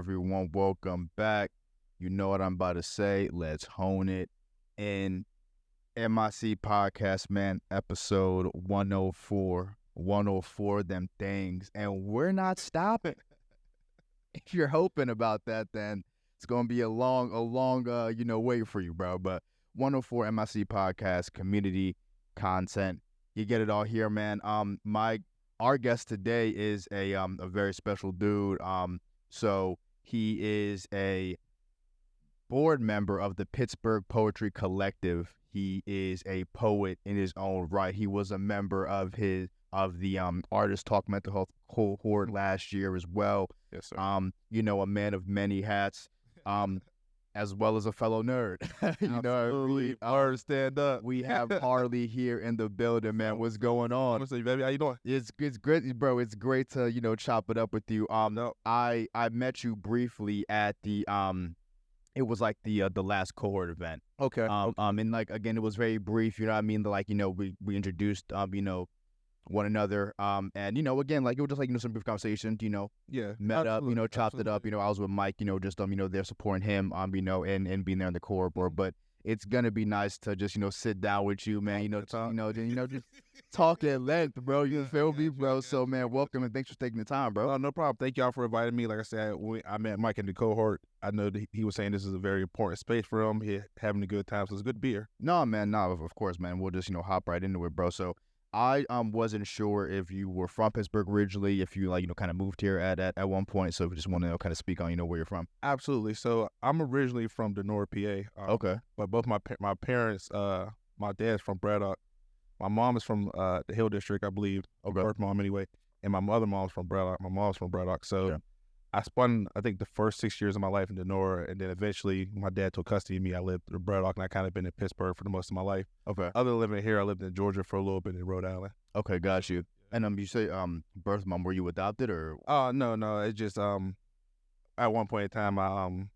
everyone? Welcome back. You know what I'm about to say. Let's hone it. In MIC Podcast, man, episode 104. 104, them things. And we're not stopping. If you're hoping about that, then it's going to be a long, wait for you, bro. But 104 MIC Podcast, community content. You get it all here, man. Our guest today is a very special dude. So he is a board member of the Pittsburgh Poetry Collective. He is a poet in his own right. He was a member of the Artist Talk Mental Health cohort last year as well. Yes, sir. A man of many hats. As well as a fellow nerd. Art, stand up. We have Harly here in the building, man. What's going on? What's up, baby? How you doing? It's great, bro. It's great to chop it up with you. I met you briefly at the it was like the last cohort event. Okay. And like again, it was very brief. You know what I mean? We introduced one another. And again, like it was just like some brief conversation. Yeah. Met absolutely, up, chopped it up. absolutely. I was with Mike. Just there supporting him. And being there in the cohort board. But it's gonna be nice to just sit down with you, man. Just talk at length, bro. You feel me, bro? So man, welcome and thanks for taking the time, bro. Oh, no problem. Thank y'all for inviting me. Like I said, when I met Mike in the cohort, I know that he was saying this is a very important space for him. He having a good time, so it's good to be here. No, man, no, of course, man. We'll just hop right into it, bro. So I wasn't sure if you were from Pittsburgh originally, if you kind of moved here at one point. So we just want to kind of speak on where you're from. Absolutely. So I'm originally from Denora, PA. Okay. But both my parents, my dad's from Braddock. My mom is from the Hill District, I believe. Okay. Birth mom anyway. And my mom's from Braddock. My mom's from Braddock. So Yeah. I spent, I think, the first 6 years of my life in Denora, and then eventually my dad took custody of me. I lived in Braddock, and I kind of been in Pittsburgh for the most of my life. Okay. Other than living here, I lived in Georgia for a little bit in Rhode Island. Okay, got you. And you say birth mom, were you adopted or? No. It's just at one point in time, when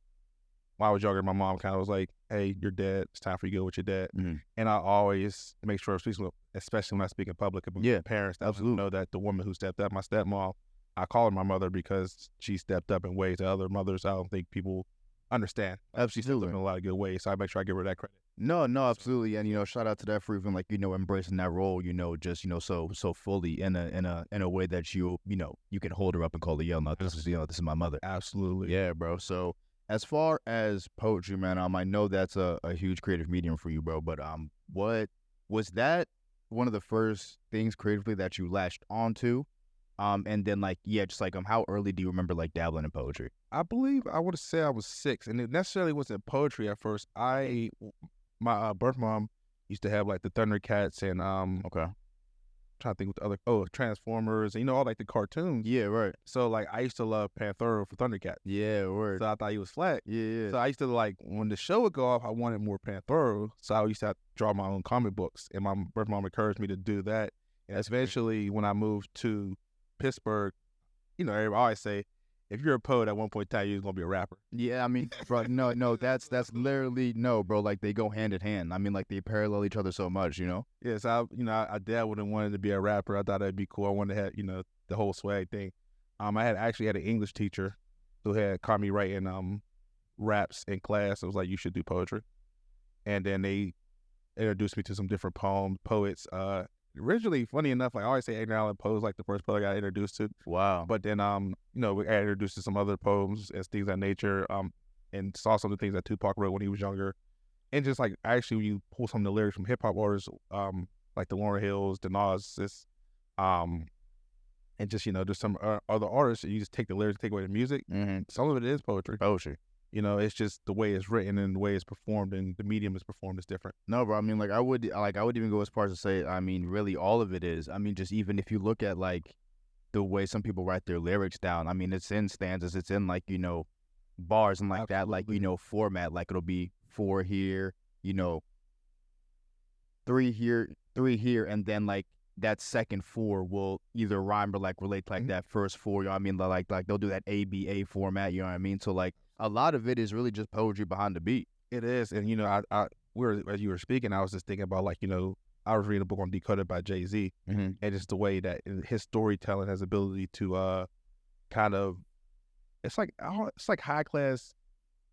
I was younger, my mom kind of was like, "Hey, you're dead. It's time for you to go with your dad." Mm-hmm. And I always make sure, especially when I speak in public about Yeah, parents, absolutely. know that the woman who stepped up, my stepmom, I call her my mother because she stepped up in ways that other mothers I don't think people understand. She stepped up in a lot of good ways, so I make sure I give her that credit. No, absolutely, and shout out to that for even embracing that role, just so fully in a way that you can hold her up and call her, no, this is my mother. Absolutely. Yeah, bro. So as far as poetry, man, I know that's a huge creative medium for you, bro. But what was that one of the first things creatively that you latched onto? And then how early do you remember dabbling in poetry? I believe I would have said I was 6, and it necessarily wasn't poetry at first. My birth mom used to have the Thundercats and Okay. trying to think what the other Transformers and all the cartoons. Yeah, right. So I used to love Panthro for Thundercats. Yeah, word. So I thought he was flat. Yeah. So I used to when the show would go off, I wanted more Panthro. So I used to have to draw my own comic books, and my birth mom encouraged me to do that. And eventually, when I moved to Pittsburgh, everybody always say, if you're a poet at one point in time, you're gonna be a rapper. Yeah, I mean, bro, no, that's literally no, bro. They go hand in hand. I mean, they parallel each other so much, Yes, I dabbled and wanted to be a rapper. I thought that'd be cool. I wanted to have, the whole swag thing. I actually had an English teacher who had caught me writing raps in class. It was like, you should do poetry. And then they introduced me to some different poets. Originally, funny enough, I always say Edgar Allan Poe was the first poet I got introduced to. Wow. But then, we got introduced to some other poems and things of that nature, and saw some of the things that Tupac wrote when he was younger. And just actually, when you pull some of the lyrics from hip hop artists, like the Lauryn Hills, the Nas, and just there's some other artists, and you just take the lyrics, take away the music. Mm-hmm. Some of it is poetry. Poetry. It's just the way it's written and the way it's performed, and the medium is performed is different. No, bro. I mean, I would even go as far as to say, I mean, really, all of it is. I mean, just even if you look at the way some people write their lyrics down. I mean, it's in stanzas, it's in bars and Absolutely. that, format. It'll be 4 here, 3 here, and then that second 4 will either rhyme or relate to Mhm. that first 4. You know what I mean? They'll do that ABA format. You know what I mean? So a lot of it is really just poetry behind the beat. It is, and as you were speaking, I was just thinking about I was reading a book on Decoded by Jay-Z, Mm-hmm. and just the way that his storytelling has ability to kind of it's like high class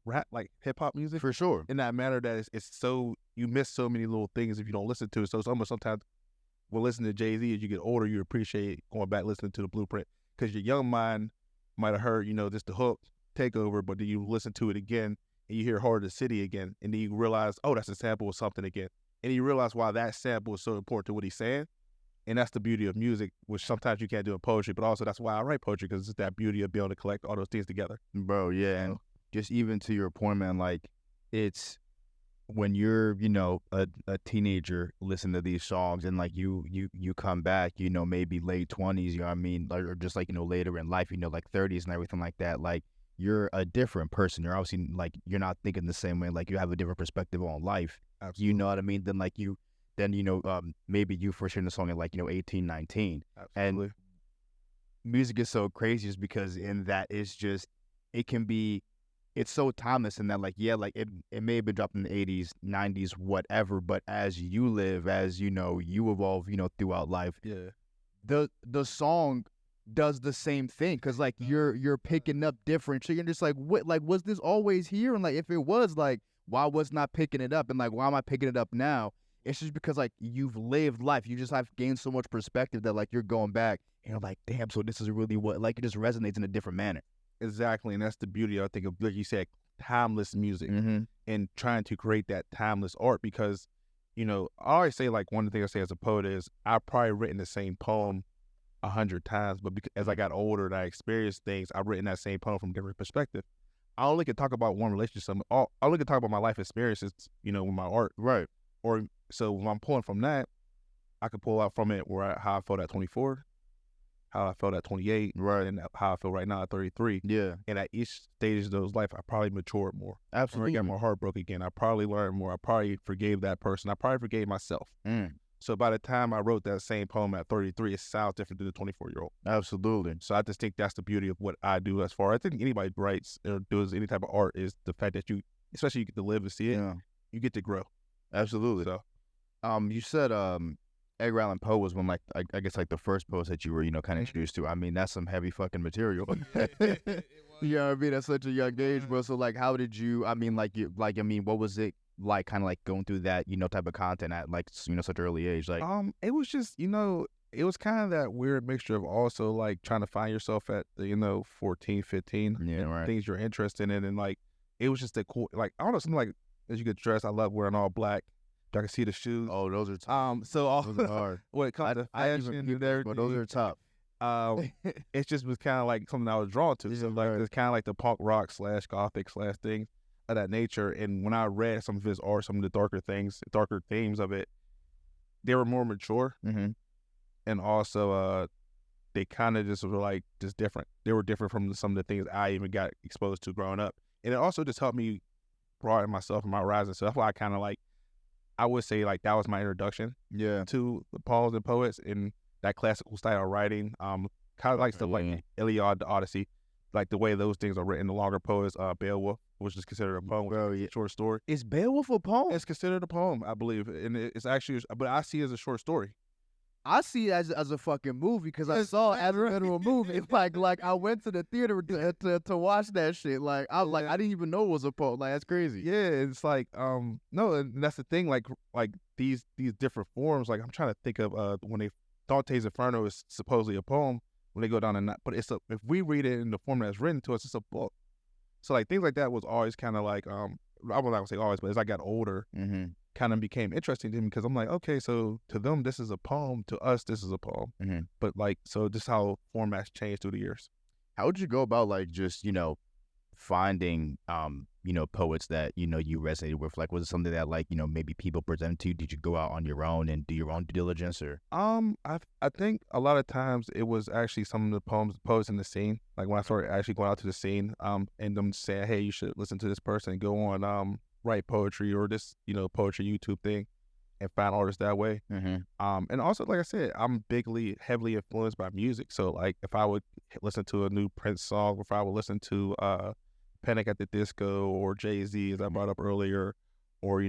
rap, like hip hop music. For sure. In that matter that it's so, you miss so many little things if you don't listen to it. So it's almost sometimes when listening to Jay-Z, as you get older, you appreciate going back listening to the Blueprint, because your young mind might have heard, just the hook, Takeover, but then you listen to it again and you hear Heart of the City again, and then you realize, oh, that's a sample of something again. And you realize why that sample is so important to what he's saying. And that's the beauty of music, which sometimes you can't do in poetry, but also that's why I write poetry, because it's that beauty of being able to collect all those things together. Bro, yeah, and just even to your point, man, like, it's when you're, a teenager listening to these songs, and like you come back, maybe late 20s, you know what I mean, or just like, later in life, like 30s and everything like that, like, you're a different person. You're obviously, like, you're not thinking the same way, like, you have a different perspective on life. Absolutely. You know what I mean? Maybe you first hearing the song at like 18, 19. Absolutely. And music is so crazy just because in that it's so timeless in that, like, yeah, like it may have been dropped in the 80s, 90s, whatever, but as you live, as you evolve, throughout life, yeah, the song does the same thing, because like you're picking up different shit. You're just like, what, like, was this always here? And like, if it was, like, why was not picking it up? And like, why am I picking it up now? It's just because like you've lived life. You just have gained so much perspective that like you're going back and you're like, damn, so this is really what, like, it just resonates in a different manner. Exactly. And that's the beauty, I think, of, like you said, timeless music, and trying to create that timeless art, because, I always say, like, one of the things I say as a poet is I've probably written the same poem 100 times, but as I got older and I experienced things, I've written that same poem from a different perspective. I only can talk about one relationship. I only can talk about my life experiences, with my art. Right. Or so when I'm pulling from that, I could pull out from it how I felt at 24, how I felt at 28, right, and how I feel right now at 33. Yeah. And at each stage of those life, I probably matured more. Absolutely. I got my heart broke again. I probably learned more. I probably forgave that person. I probably forgave myself. So by the time I wrote that same poem at 33, it sounds different than the 24-year-old. Absolutely. So I just think that's the beauty of what I do as far. I think anybody writes or does any type of art is the fact that especially you get to live and see it, you get to grow. Absolutely. So, you said Edgar Allan Poe was one, like, I guess, like, the first poets that you were, kind of introduced to. I mean, that's some heavy fucking material. You know what I mean? At such a young age, bro. So like, how did you? I mean, what was it like, kind of like going through that, type of content at like, such an early age? Like, it was just, it was kind of that weird mixture of also like trying to find yourself at the 14, 15, right, things you're interested in, and like it was just a cool, like, I don't know, something like, as you get dressed, I love wearing all black. I can see the shoes. Oh, those are tough. So all those are hard. when it comes to fashion and everything, but those are tough. It just was kind of like something I was drawn to. So like, it's kind of like the punk rock / gothic / thing of that nature. And when I read some of his art, some of the darker themes of it, they were more mature, and also they kind of just were like just different. They were different from some of the things I even got exposed to growing up, and it also just helped me broaden myself and my horizon. So that's why I kind of like, I would say, like, that was my introduction to the poems and poets in that classical style of writing. Kind of like stuff like Iliad, the Odyssey, like the way those things are written. The longer poems, Beowulf, which is considered a poem, short story. Is Beowulf a poem? It's considered a poem, I believe, and it's actually, but I see it as a short story. I see it as a fucking movie, because I saw it as a literal movie. Like I went to the theater to watch that shit. Like I didn't even know it was a poem. Like, that's crazy. Yeah, it's like no, and that's the thing. Like these different forms. Like, I'm trying to think of when Dante's Inferno is supposedly a poem when they go down and but if we read it in the form that's written to us, it's a book. So like things like that was always kind of like I would not say always, but as I got older, kind of became interesting to me, because I'm like, okay, so to them this is a poem, to us this is a poem, but like, so just how formats changed through the years. How would you go about, like, just finding poets that you resonated with? Like, was it something that, like, maybe people presented to you? Did you go out on your own and do your own due diligence? Or I think a lot of times it was actually some of the poets in the scene, like when I started actually going out to the scene, and them saying, hey, you should listen to this person and go on write poetry or this poetry YouTube thing, and find artists that way. And also, like I said, I'm heavily influenced by music. So like, if I would listen to a new Prince song, if I would listen to Panic at the Disco or Jay-Z, as I brought up earlier, or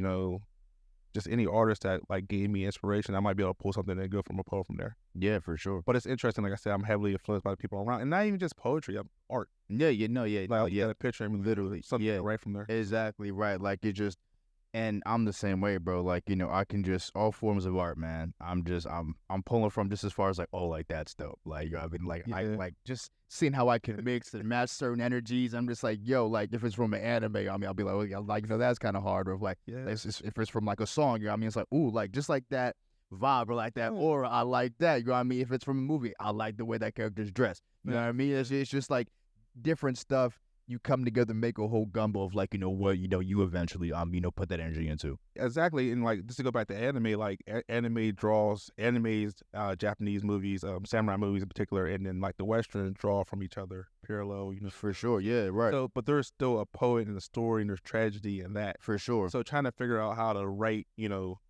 just any artist that like gave me inspiration, I might be able to pull something that good from a poem from there. Yeah, for sure. But it's interesting, like I said, I'm heavily influenced by the people around, and not even just poetry, art. Yeah, yeah. Like yeah, a picture, I mean, literally, something right from there. Exactly right. Like it just, and I'm the same way, bro. Like I can just all forms of art, man. I'm pulling from just as far as like, oh, like that's dope. Like I mean, like I like just seeing how I can mix and match certain energies. I'm just like, yo, like if it's from an anime, I mean, I'll be like, oh, yeah, like that's kind of hard. Or if like, if it's from like a song, you know what I mean, it's like, ooh, like just like that vibe or like that aura, I like that. You know what I mean? If it's from a movie, I like the way that character's dressed. You know what I mean? It's just like different stuff. You come together, make a whole gumbo of like, what, you eventually, put that energy into. Exactly. And like, just to go back to anime, like animes, Japanese movies, samurai movies in particular, and then like the Western draw from each other, parallel, For sure. Yeah, right. So, but there's still a poet and a story and there's tragedy in that. For sure. So trying to figure out how to write,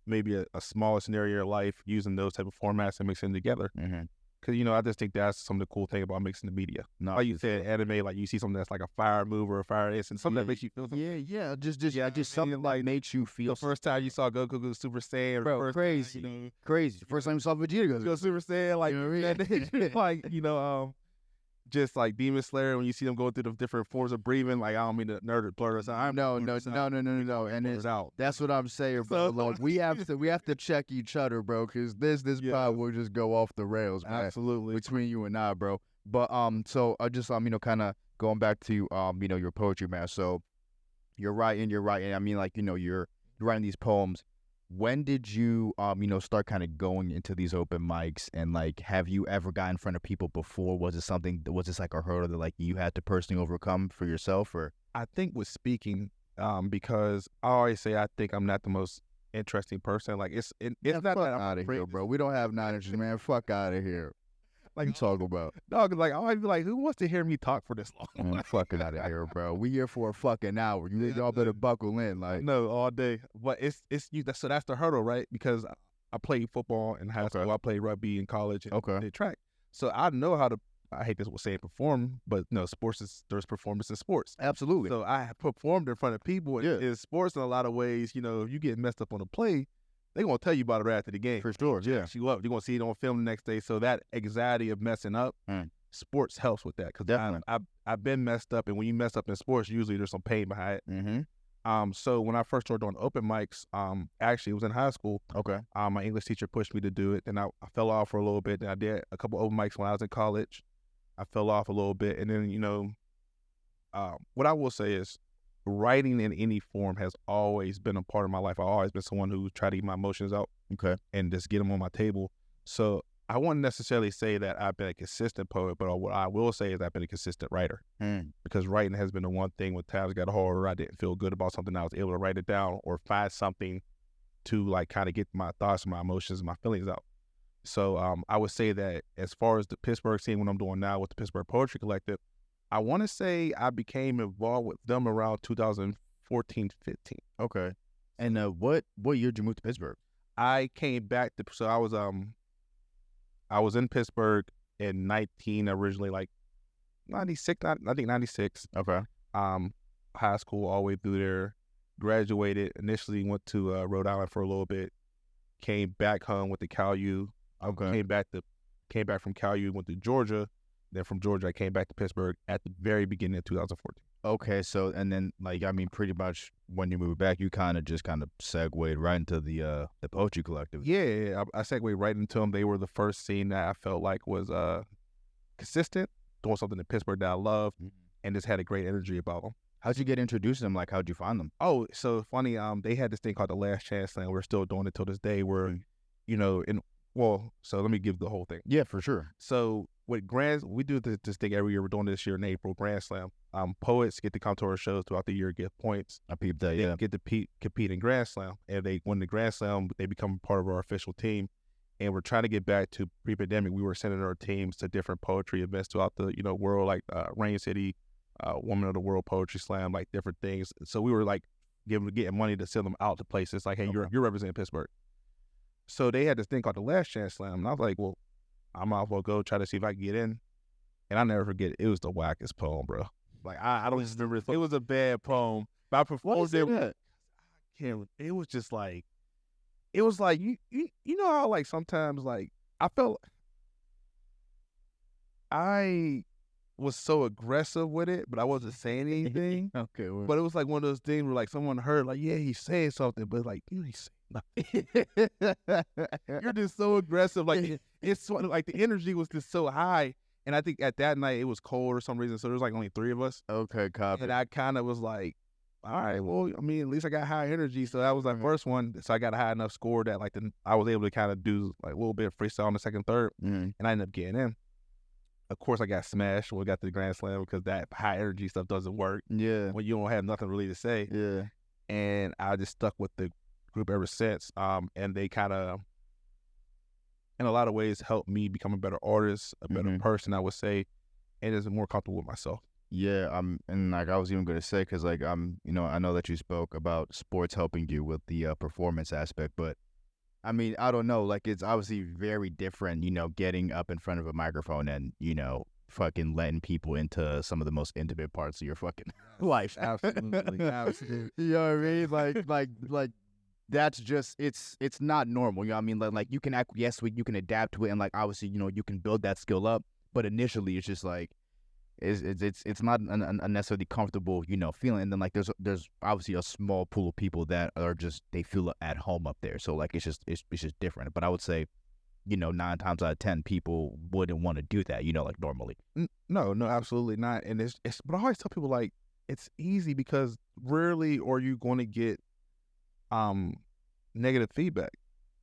maybe a smaller scenario of life using those type of formats and mixing them together. Mm-hmm. Because, I just think that's some of the cool thing about mixing the media. No, like you said, anime, like you see something that's like a fire move or a fire instant, something that makes you feel something. Yeah. Just something like makes you feel. The first time you saw Goku go Super Saiyan. Bro, crazy. Crazy. First time you saw Vegeta go Super Saiyan, like, like, just like Demon Slayer, when you see them going through the different forms of breathing, like, I don't mean to nerd or blur us out. No. And it's out. That's what I'm saying, bro. Like, we have to check each other, bro, because this pod will just go off the rails, man. Absolutely. Between you and I, bro. But so I just kind of going back to your poetry, man. So you're writing. I mean, like, you're writing these poems. When did you start kind of going into these open mics, and like, have you ever got in front of people before? Was this like a hurdle that like you had to personally overcome for yourself? Or I think with speaking, because I always say I think I'm not the most interesting person. Like it's not that I'm out of here, bro. We don't have 9 inches, man. Fuck out of here. Like you talk about, dog. Like I might be like, who wants to hear me talk for this long? Fucking out of here, bro. We here for a fucking hour. Y'all better buckle in, like no, all day. But it's you. So that's the hurdle, right? Because I played football in high school. I played rugby in college. And did track. So I know how to. I hate this saying perform, but no, there's performance in sports. Absolutely. So I performed in front of people. Yeah. In sports, in a lot of ways, if you get messed up on a play, they're going to tell you about it right after the game. For sure, yeah. You up. You're going to see it on film the next day. So that anxiety of messing up, sports helps with that. Because I've been messed up, and when you mess up in sports, usually there's some pain behind it. Mm-hmm. So when I first started doing open mics, actually it was in high school. Okay. My English teacher pushed me to do it. Then I fell off for a little bit. Then I did a couple open mics when I was in college. I fell off a little bit. And then, what I will say is, writing in any form has always been a part of my life. I've always been someone who tried to get my emotions out, and just get them on my table. So I wouldn't necessarily say that I've been a consistent poet, but what I will say is I've been a consistent writer, because writing has been the one thing when times got harder, I didn't feel good about something, I was able to write it down or find something to like kind of get my thoughts, my emotions, my feelings out. So I would say that as far as the Pittsburgh scene, what I'm doing now with the Pittsburgh Poetry Collective, I want to say I became involved with them around 2014, 15. Okay. And what year did you move to Pittsburgh? I came back so I was in Pittsburgh in 19 originally, like 96, I think 96. Okay. High school all the way through there. Graduated, initially went to Rhode Island for a little bit. Came back home with the Cal U. Okay. Came back from Cal U, went to Georgia. Then from Georgia, I came back to Pittsburgh at the very beginning of 2014. Okay, so and then pretty much when you moved back, you kind of segued right into the Poetry Collective. Yeah, I segued right into them. They were the first scene that I felt like was consistent, doing something in Pittsburgh that I loved, and just had a great energy about them. How'd you get introduced to them? Like, how'd you find them? Oh, so funny. They had this thing called the Last Chance Slam. We're still doing it till this day. Where, so let me give the whole thing. Yeah, for sure. So with we do this thing every year. We're doing this year in April, Grand Slam. Poets get to come to our shows throughout the year, get points. I peeped that, They get to compete in Grand Slam. And they win the Grand Slam, they become part of our official team. And we're trying to get back to pre-pandemic. We were sending our teams to different poetry events throughout the world, like Rain City, Woman of the World Poetry Slam, like different things. So we were like getting money to send them out to places like, hey, you're representing Pittsburgh. So they had this thing called the Last Chance Slam. And I was like, well, I might as well go try to see if I can get in. And I never forget it. It was the wackest poem, bro. Like, I don't just remember. It was a bad poem. But I performed it. It was just like, it was like you know how like sometimes like I felt I was so aggressive with it, but I wasn't saying anything. Okay. Well. But it was like one of those things where like someone heard like, yeah, he's saying something, but like you ain't saying nothing. You're just so aggressive. Like it's like the energy was just so high. And I think at that night it was cold or some reason, so there was like only 3 of us. Okay, copy. And I kind of was like, all right, well, I mean, at least I got high energy. So that was the first one. So I got a high enough score that like I was able to kind of do like a little bit of freestyle on the second, third, and I ended up getting in. Of course, I got smashed when we got to the Grand Slam because that high energy stuff doesn't work. Yeah. When you don't have nothing really to say. Yeah. And I just stuck with the group ever since. And they kind of, in a lot of ways, helped me become a better artist, a better person, I would say, and is more comfortable with myself. Yeah, and like I was even gonna say, because like you know, I know that you spoke about sports helping you with the performance aspect, but I mean, I don't know, like it's obviously very different, you know, getting up in front of a microphone and, you know, fucking letting people into some of the most intimate parts of your fucking life. Absolutely, absolutely. You know what I mean? Like that's just it's not normal. You know what I mean? Like you can acquiesce to it, you can adapt to it, and like obviously, you know, you can build that skill up, but initially it's just like it's not a necessarily comfortable, you know, feeling. And then like there's obviously a small pool of people that are just, they feel at home up there. So like it's just different. But I would say, you know, 9 times out of 10 people wouldn't want to do that, you know, like normally. No, absolutely not. And it's but I always tell people like it's easy because rarely are you going to get negative feedback.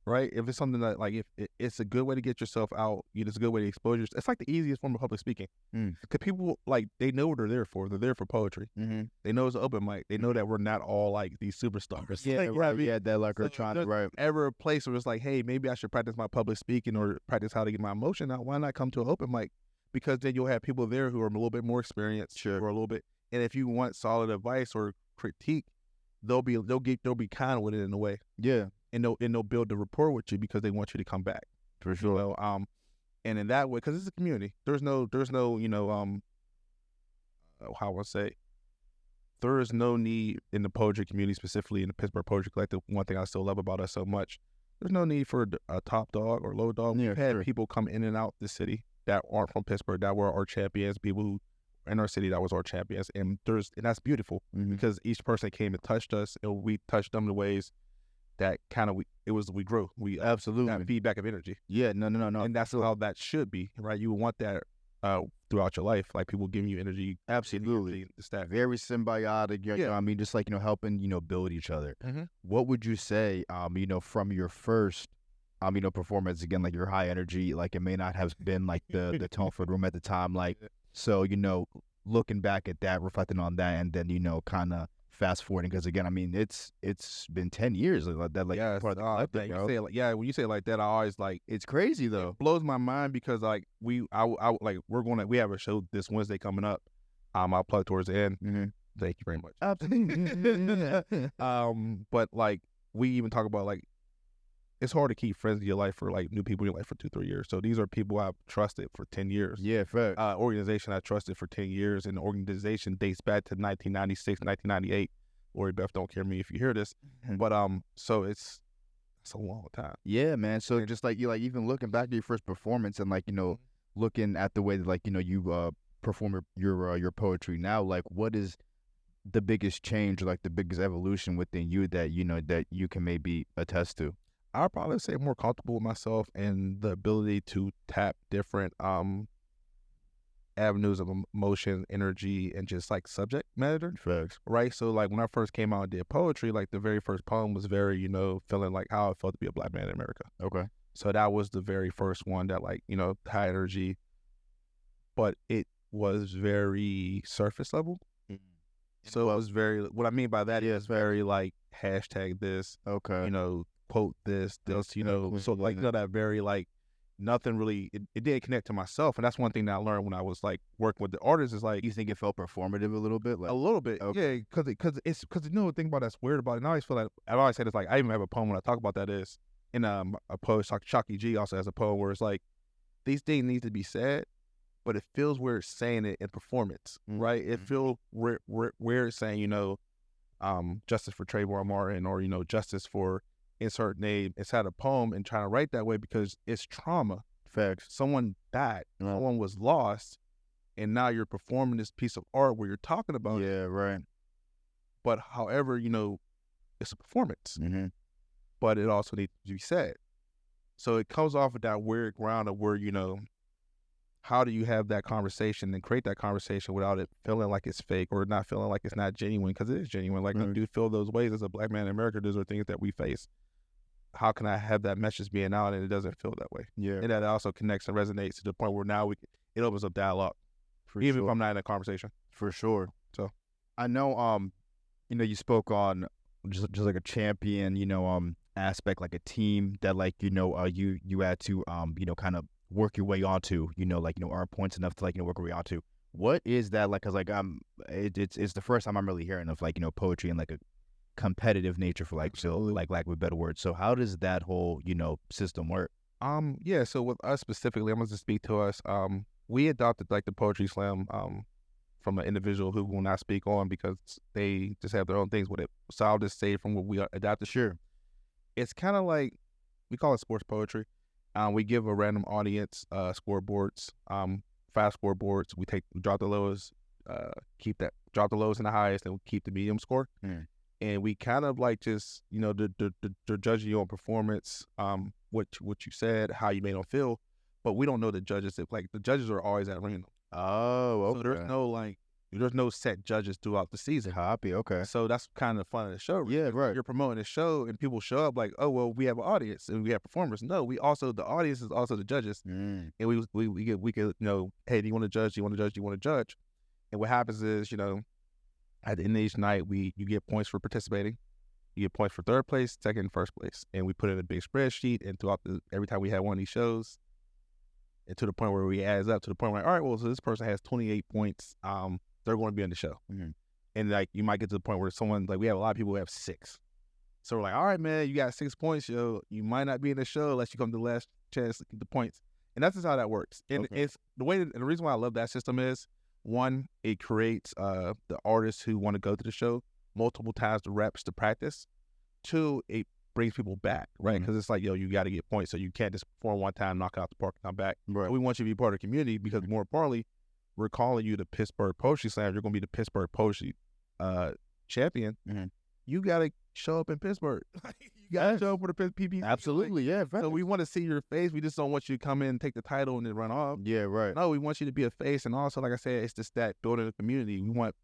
Right? If it's something that, like, if it's a good way to get yourself out, it's a good way to expose yourself. It's like the easiest form of public speaking. Because people, like, they know what they're there for. They're there for poetry. They know it's an open mic. They know that we're not all, like, these superstars. Yeah, like, right? Yeah, that, like, are trying to, right. Ever a place where it's like, hey, maybe I should practice my public speaking or practice how to get my emotion out. Why not come to an open mic? Because then you'll have people there who are a little bit more experienced. Sure. Or a little bit. And if you want solid advice or critique, they'll be kind with it in a way. Yeah. And they'll build the rapport with you because they want you to come back. For sure. You know, and in that way, because it's a community, there's no, you know, how I say, there is no need in the poetry community, specifically in the Pittsburgh Poetry Collective. One thing I still love about us so much, there's no need for a top dog or low dog. Yeah, We've had people come in and out the city that aren't from Pittsburgh, that were our champions, people who in our city that was our champions, and that's beautiful because each person came and touched us, and we touched them in ways that kind of we grew. We absolutely got feedback of energy. Yeah, no. And that's how that should be, right? You want that throughout your life, like people giving you energy. Absolutely. Energy, very symbiotic. You know, I mean, just like, you know, helping, you know, build each other. What would you say, you know, from your first, you know, performance, again, like your high energy, like it may not have been like the tone for the room at the time, like, so, you know, looking back at that, reflecting on that, and then, you know, kind of fast forwarding, because again, I mean, it's been 10 years like that, like part of the collective, when you say it like that, I always like, it's crazy though. It blows my mind because like we have a show this Wednesday coming up. I'll plug towards the end. Thank you very much. Absolutely. But like we even talk about like it's hard to keep friends in your life for like new people in your life for 2-3 years. So these are people I've trusted for 10 years. Yeah, fair. Organization I trusted for 10 years, and the organization dates back to 1996, 1998. Lori Beth, don't care me if you hear this, but so it's a long time. Yeah, man. So just like you, like even looking back at your first performance and like, you know, looking at the way that like, you know, you perform your poetry now, like what is the biggest change, or like the biggest evolution within you that, you know, that you can maybe attest to? I'll probably say more comfortable with myself and the ability to tap different avenues of emotion, energy, and just like subject matter. Facts. Right? So like when I first came out and did poetry, like the very first poem was very, you know, feeling like how it felt to be a Black man in America. Okay. So that was the very first one that like, you know, high energy, but it was very surface level. So it was very, what I mean by that is very like hashtag this, okay, you know, quote this, you know, so like, you know, that very like nothing really, it didn't connect to myself. And that's one thing that I learned when I was like working with the artists is like, you think it felt performative a little bit? Like, a little bit, okay. Yeah, because you know, the thing about that's weird about it, and I always feel like, I always say this, like, I even have a poem when I talk about that is, in a poet, Shocky G also has a poem where it's like, these things need to be said, but it feels weird saying it in performance, right? It feels weird saying, you know, justice for Trayvon Martin, or, you know, justice for insert name inside a poem and trying to write that way because it's trauma. Facts. Someone died, someone was lost, and now you're performing this piece of art where you're talking about it. Yeah, right. But however, it's a performance, but it also needs to be said. So it comes off of that weird ground of where, how do you have that conversation and create that conversation without it feeling like it's fake or not feeling like it's not genuine, because it is genuine. Like, I do feel those ways as a Black man in America. Those are things that we face. How can I have that message being out and it doesn't feel that way? Yeah. And that also connects and resonates to the point where now it opens up dialogue, even if I'm not in a conversation. For sure. So I know, you spoke on just like a champion, aspect, like a team that like, you had to, kind of work your way onto, earn points enough to like, work your way onto. What is that like? Cause like, it's the first time I'm really hearing of like, poetry and like a competitive nature for like, so like lack of a better word. So how does that whole, system work? Yeah. So with us specifically, I'm going to speak to us. We adopted like the poetry slam, from an individual who will not speak on because they just have their own things with it. So I'll just say from what we adopted. Sure. It's kind of like, we call it sports poetry. We give a random audience scoreboards, 5 scoreboards. We drop the lows, drop the lows and the highest, and we keep the medium score. And we kind of like just, they're judging you on performance, what you said, how you made them feel, but we don't know the judges. Like, the judges are always at random. Oh, okay. So there's no set judges throughout the season. Copy, okay. So that's kind of fun of the show. Right? Yeah, right. You're promoting the show and people show up like, oh, well, we have an audience and we have performers. No, the audience is also the judges. And we could, hey, do you want to judge? Do you want to judge? Do you want to judge? And what happens is, at the end of each night, you get points for participating. You get points for third place, second, and first place. And we put in a big spreadsheet, and throughout every time we have one of these shows, and to the point where we adds up to the point where, all right, well, so this person has 28 points. They're going to be on the show. And like, you might get to the point where someone, like, we have a lot of people who have 6. So we're like, all right, man, you got 6 points, yo. You might not be in the show unless you come to the last chance to get the points. And that's just how that works. And it's the way, and the reason why I love that system is, one, it creates the artists who want to go to the show multiple times, the reps to practice. 2, it brings people back, right? Because it's like, yo, you got to get points, so you can't just perform one time, knock out the park, and come back. Right. We want you to be part of the community because more importantly, we're calling you the Pittsburgh Poetry Slam. You're going to be the Pittsburgh Poetry champion. You got to show up in Pittsburgh. You got to show up for the PPC. Absolutely, like, yeah. So we want to see your face. We just don't want you to come in and take the title and then run off. Yeah, right. No, we want you to be a face. And also, like I said, it's just that building a community. We want,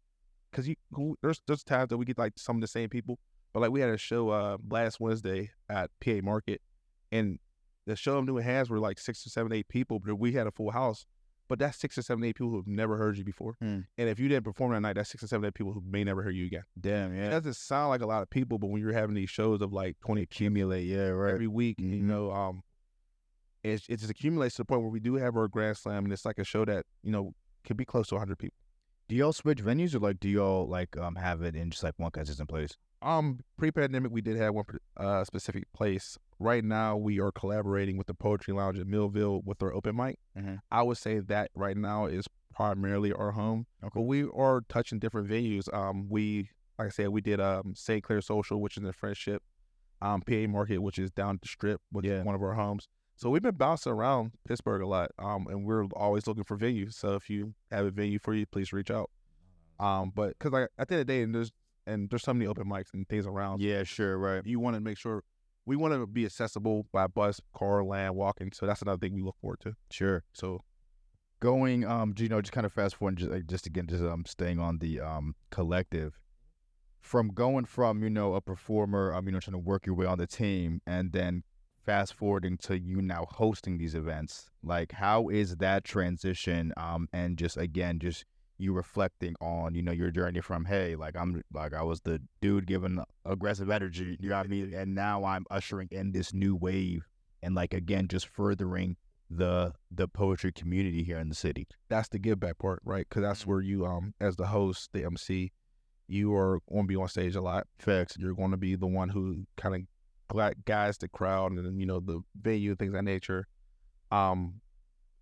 because there's times that we get like some of the same people. But like, we had a show last Wednesday at PA Market, and the show of New Hands were like 6 or 7, 8 people, but we had a full house. But that's 6 or 7, 8 people who've never heard you before. And if you didn't perform that night, that's 6 or 7, 8 people who may never hear you again. Damn, yeah. It doesn't sound like a lot of people, but when you're having these shows of like 20 accumulate, yeah, right, every week, it just accumulates to the point where we do have our Grand Slam, and it's like a show that, could be close to 100 people. Do y'all switch venues, or like do y'all like have it in just like one consistent place? Pre-pandemic, we did have one specific place. Right now, we are collaborating with the Poetry Lounge at Millville with their open mic. I would say that right now is primarily our home. But we are touching different venues. Like I said, we did St. Clair Social, which is in Friendship, PA Market, which is down the strip, which is one of our homes. So we've been bouncing around Pittsburgh a lot, and we're always looking for venues. So if you have a venue for you, please reach out. But because like at the end of the day, there's so many open mics and things around. Yeah, sure, right. You want to make sure we want to be accessible by bus, car, land, walking. So that's another thing we look forward to. Sure. So going, just kind of fast forward, just staying on the collective. Going from a performer, trying to work your way on the team, and then fast forwarding to you now hosting these events. Like, how is that transition? And just you reflecting on, your journey from, hey, like I was the dude giving aggressive energy, you know what I mean? And now I'm ushering in this new wave and like, again, just furthering the poetry community here in the city. That's the give back part, right? Because that's where you, as the host, the MC, you are going to be on stage a lot. Facts. You're going to be the one who kind of guides the crowd and, the venue, things of that nature.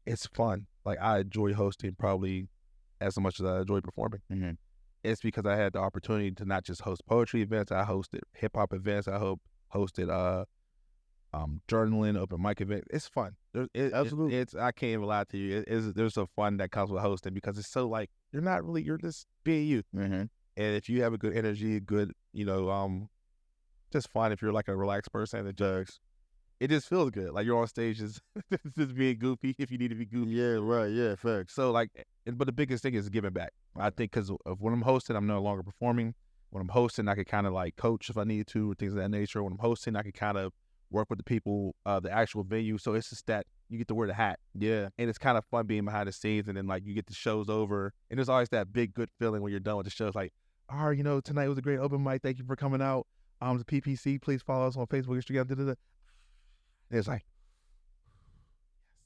It's fun. Like, I enjoy hosting probably as much as I enjoy performing. It's because I had the opportunity to not just host poetry events. I hosted hip-hop events. I hosted journaling, open mic event. It's fun. Absolutely. It's I can't even lie to you. There's a fun that comes with hosting because it's so like you're just being you. Mm-hmm. And if you have a good energy, good, just fun. If you're like a relaxed person, it just feels good. Like you're on stage, just being goofy if you need to be goofy. Yeah, right. Yeah, facts. So like, but the biggest thing is giving back. I think because of when I'm hosting, I'm no longer performing. When I'm hosting, I can kind of like coach if I need to or things of that nature. When I'm hosting, I can kind of work with the people, the actual venue. So it's just that you get to wear the hat. Yeah. And it's kind of fun being behind the scenes, and then like you get the shows over, and there's always that big good feeling when you're done with the shows. Like, tonight was a great open mic. Thank you for coming out. The PPC, please follow us on Facebook, Instagram. And it's like,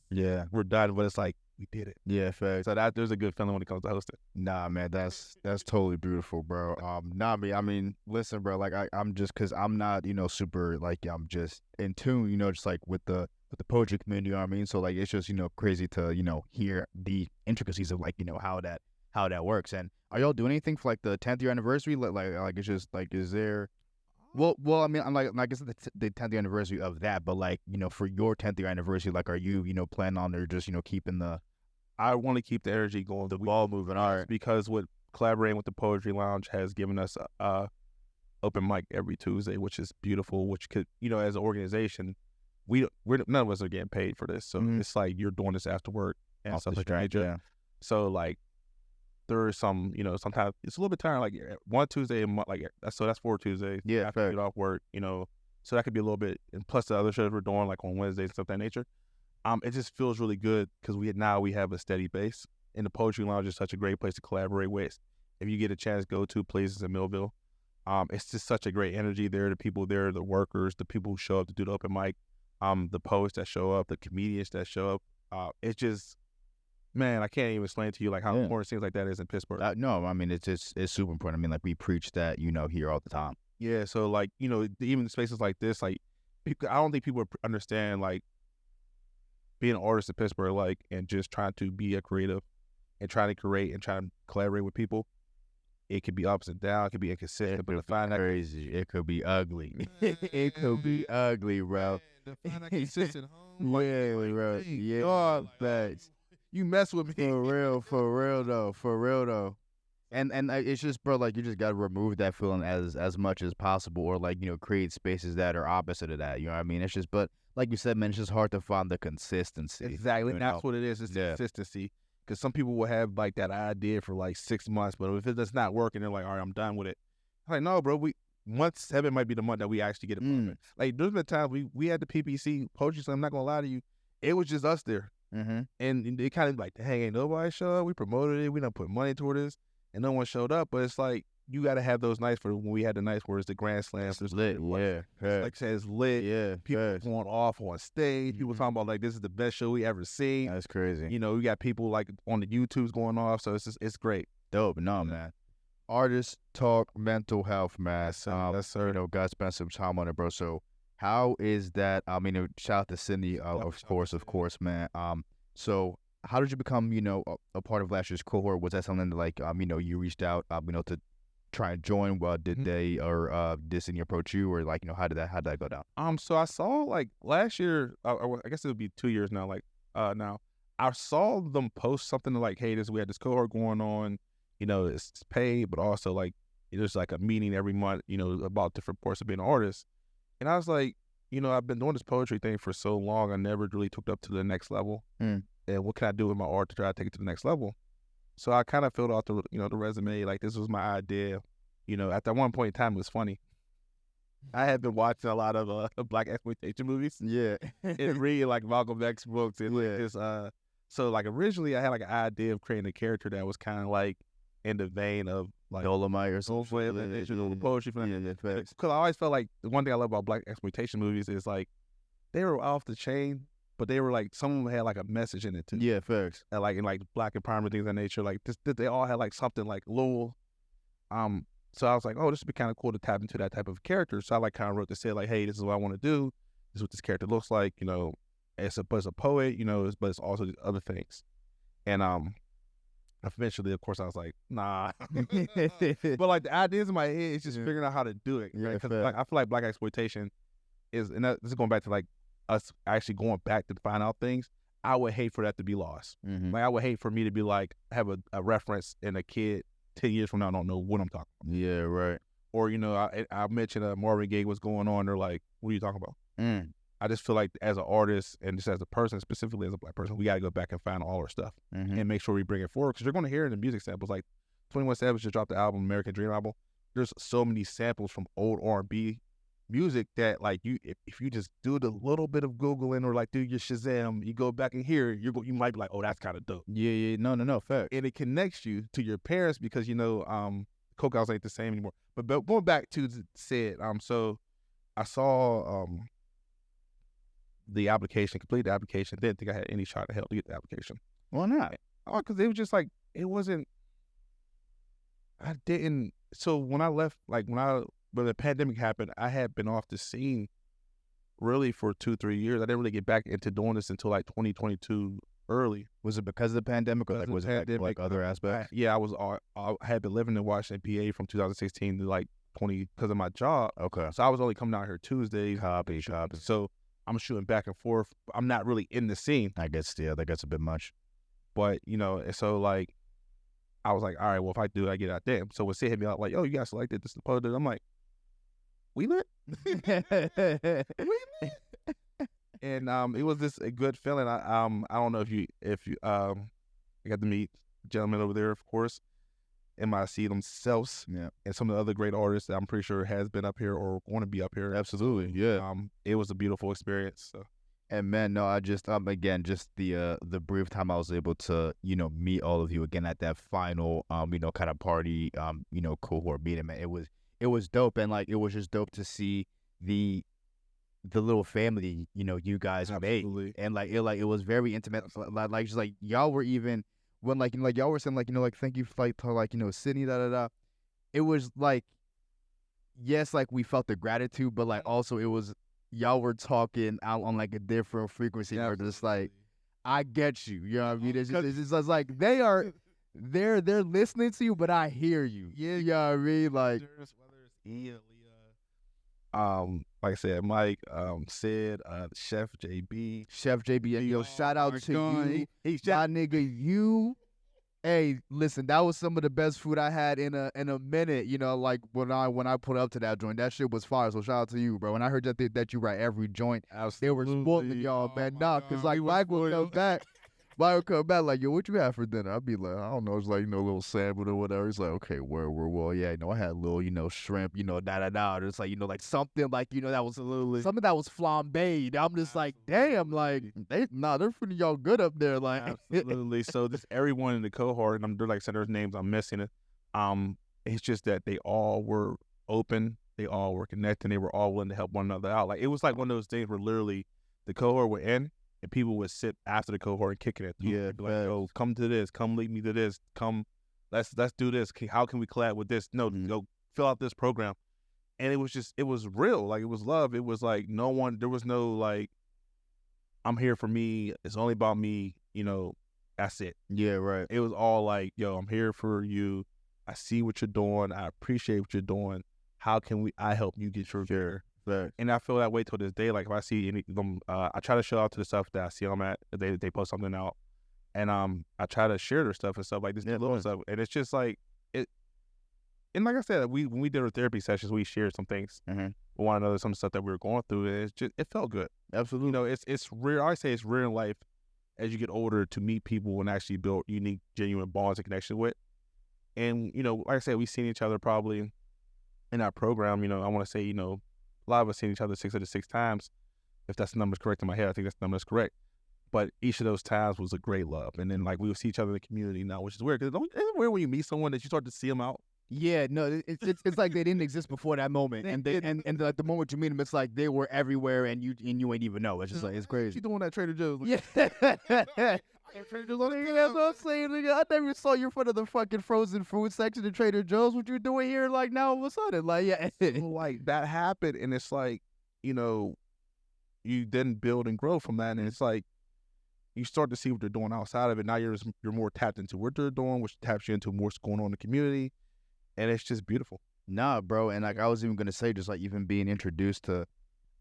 yeah, we're done, but it's like we did it. Yeah, facts. So there's a good feeling when it comes to hosting. Nah, man, that's totally beautiful, bro. I mean, listen, bro, like I'm just, cause I'm not, super, like, I'm just in tune, just like with the poetry community, you know what I mean? So like, it's just, crazy to, hear the intricacies of like, how that works. And are y'all doing anything for like the 10th year anniversary? Like it's just like, is there, well, I mean, I'm like it's the 10th year anniversary of that, but like, for your 10th year anniversary, like, are you, planning on or just, keeping I want to keep the energy going, the ball moving, all right, because with collaborating with the Poetry Lounge has given us open mic every Tuesday, which is beautiful. Which could, as an organization, we're none of us are getting paid for this, so it's like you're doing this after work and stuff like that. Yeah. So like there is some, sometimes it's a little bit tiring. Like one Tuesday a month, like so that's 4 Tuesdays. Yeah, after you get off work, so that could be a little bit. And plus the other shows we're doing like on Wednesdays and stuff of that nature. It just feels really good because we have a steady base, and the Poetry Lounge is such a great place to collaborate with. If you get a chance, go to places in Millville. It's just such a great energy there. The people there, the workers, the people who show up to do the open mic, the poets that show up, the comedians that show up. It's just, man, I can't even explain to you like how important things like that is in Pittsburgh. No, I mean it's super important. I mean, like we preach that, here all the time. Yeah, so like even spaces like this, like I don't think people understand like being an artist in Pittsburgh, like, and just trying to be a creative and trying to create and trying to collaborate with people. It could be ups and downs. It could be inconsistent, but to find that crazy, it could be ugly. It could be ugly, bro. To find that consistent home, bro. Yeah, facts. You mess with me for real though. And it's just, bro, like you just gotta remove that feeling as much as possible, or like create spaces that are opposite of that. You know what I mean? It's just, but like you said, man, it's just hard to find the consistency. Exactly, that's what it is. It's consistency. Because some people will have like that idea for like 6 months, but if it's not working, they're like, all right, I'm done with it. I'm like, no, bro, month 7 might be the month that we actually get it. Like there's been times we had the PPC Poetry Slam. I'm not gonna lie to you, it was just us there, and it kind of like, dang, ain't nobody showed up. We promoted it, we done put money toward this, and no one showed up. But it's like you got to have those nights for when we had the nights where it's the Grand Slams. It's lit, like I said, it's lit. Yeah, people going off on stage. People talking about like this is the best show we ever seen. That's crazy. We got people like on the YouTubes going off, so it's great. Dope. No, man. Artists talk mental health, man. Yes, sir. God spent some time on it, bro. So how is that? I mean, shout out to Sydney, of course, man. So how did you become, a part of last year's cohort? Was that something that like, you reached out, to try and join? Did they or did Sydney approach you, or like, how did that go down? So I saw like last year, I guess it would be 2 years now. Like now, I saw them post something like, hey, we had this cohort going on. It's paid, but also like there's like a meeting every month, about different parts of being an artist. And I was like, I've been doing this poetry thing for so long, I never really took it up to the next level. And what can I do with my art to try to take it to the next level? So I kind of filled out the resume, like this was my idea. At that one point in time, it was funny. I had been watching a lot of black exploitation movies. Yeah. And reading like Malcolm X books and like this. So like originally I had like an idea of creating a character that was kind of like in the vein of like Dolomite or something. Poetry. Because I always felt like the one thing I love about black exploitation movies is like they were off the chain, but they were like, some of them had like a message in it too. Yeah, facts. And like in like black empowerment, things of that nature. Like they all had like something like little. So I was like, oh, this would be kind of cool to tap into that type of character. So I like kind of wrote to say like, hey, this is what I want to do. This is what this character looks like. It's a poet. But it's also other things. And eventually, of course, I was like, nah. But like the ideas in my head, it's just figuring out how to do it. Right? Because like, I feel like black exploitation this is going back to like us actually going back to find out things. I would hate for that to be lost. Mm-hmm. Like I would hate for me to be like have a reference and a kid 10 years from now don't know what I'm talking about. Yeah, right. Or I mentioned a Marvin Gaye was going on. They're like, what are you talking about? I just feel like as an artist and just as a person, specifically as a Black person, we got to go back and find all our stuff and make sure we bring it forward because you're going to hear it in the music samples. Like 21 Savage just dropped the album American Dream album. There's so many samples from old R&B music that like if you just do the little bit of Googling or like do your Shazam, you go back and hear it, you might be like, oh, that's kind of dope. Yeah, no, fact. And it connects you to your parents because Coke House ain't the same anymore. But going back to said, so I saw the application, complete the application. Didn't think I had any shot of hell to get the application. Why not? Oh, because it was just like it wasn't. I didn't. So when I left, like when the pandemic happened, I had been off the scene really for 2-3 years. I didn't really get back into doing this until like 2022 early. Was it because of the pandemic or like was it like other aspects? I had been living in Washington, PA from 2016 to like 20 because of my job. Okay. So I was only coming out here Tuesdays. Copy. So I'm shooting back and forth. I'm not really in the scene. I guess, yeah, that gets a bit much. But, so like, I was like, all right, well, if I do it, I get out there. So when Sid hit me out, like, yo, you got selected, this is the poet. I'm like, we lit? We lit? And it was just a good feeling. I don't know if you I got to meet gentlemen over there, of course, MIC themselves, and some of the other great artists that I'm pretty sure has been up here or going to be up here. Absolutely, yeah. It was a beautiful experience. So. And man, no, I just again, just the brief time I was able to meet all of you again at that final kind of party cohort meeting, man. It was dope, and like it was just dope to see the little family you guys made, and like it was very intimate. Like just like y'all were even when like y'all were saying like thank you for like Sydney It was like yes, like we felt the gratitude, but like also it was. Y'all were talking out on like a different frequency, or just like, I get you. You know what I mean? It's just like they're listening to you, but I hear you. Yeah, you know what I mean? Like, whether it's Leah, like I said, Mike, Sid, Chef JB, and yo, shout out to you, my nigga, you. Hey, listen, that was some of the best food I had in a minute. Like when I put up to that joint, that shit was fire. So shout out to you, bro. When I heard that you write every joint, they were spoiling y'all, man. Nah, cause like Mike would come back. Like, yo, what you have for dinner? I'd be like, I don't know, it's like, a little salmon or whatever. It's like, okay, well, yeah, I had a little, shrimp, da. It's like, like something like, that was something that was flambéed. I'm just like, damn, like, they're feeding y'all good up there, like. Absolutely. So just everyone in the cohort, and they're like, there's names I'm missing it. It's just that they all were open, they all were connected, they were all willing to help one another out. Like, it was like one of those things where literally the cohort were in, and people would sit after the cohort and kicking it. Yeah, be like, oh, come to this. Come lead me to this. Come, let's do this. How can we collab with this? No, go fill out this program. And it was real. Like, it was love. It was like there was no like, I'm here for me. It's only about me. That's it. Yeah, right. It was all like, yo, I'm here for you. I see what you're doing. I appreciate what you're doing. How can I help you get your share? And I feel that way till this day. Like if I see any of them, I try to show out to the stuff that I see them at. They post something out, and I try to share their stuff and stuff like this little stuff. And it's just like it. And like I said, when we did our therapy sessions, we shared some things with one another, some stuff that we were going through. And it felt good. Absolutely. It's rare. I say it's rare in life as you get older to meet people and actually build unique, genuine bonds and connection with. And like I said, we've seen each other probably in our program. I want to say a lot of us seen each other 6 out of 6 times. If that's the number's correct in my head, I think that's the number's correct. But each of those times was a great love. And then like we would see each other in the community now, which is weird. Because isn't it weird when you meet someone that you start to see them out? Yeah, no, it's like they didn't exist before that moment. And like the moment you meet them, it's like they were everywhere and you ain't even know. It's just like, it's crazy. What you doing at Trader Joe's? Yeah. Trader Joe's, that's what I'm saying. I never saw you in front of the fucking frozen food section at Trader Joe's. What you doing here? Like now all of a sudden, like yeah, like that happened, and it's like you then build and grow from that, and it's like you start to see what they're doing outside of it. Now you're more tapped into what they're doing, which taps you into what's going on in the community, and it's just beautiful. Nah, bro, and like I was even gonna say, just like even being introduced to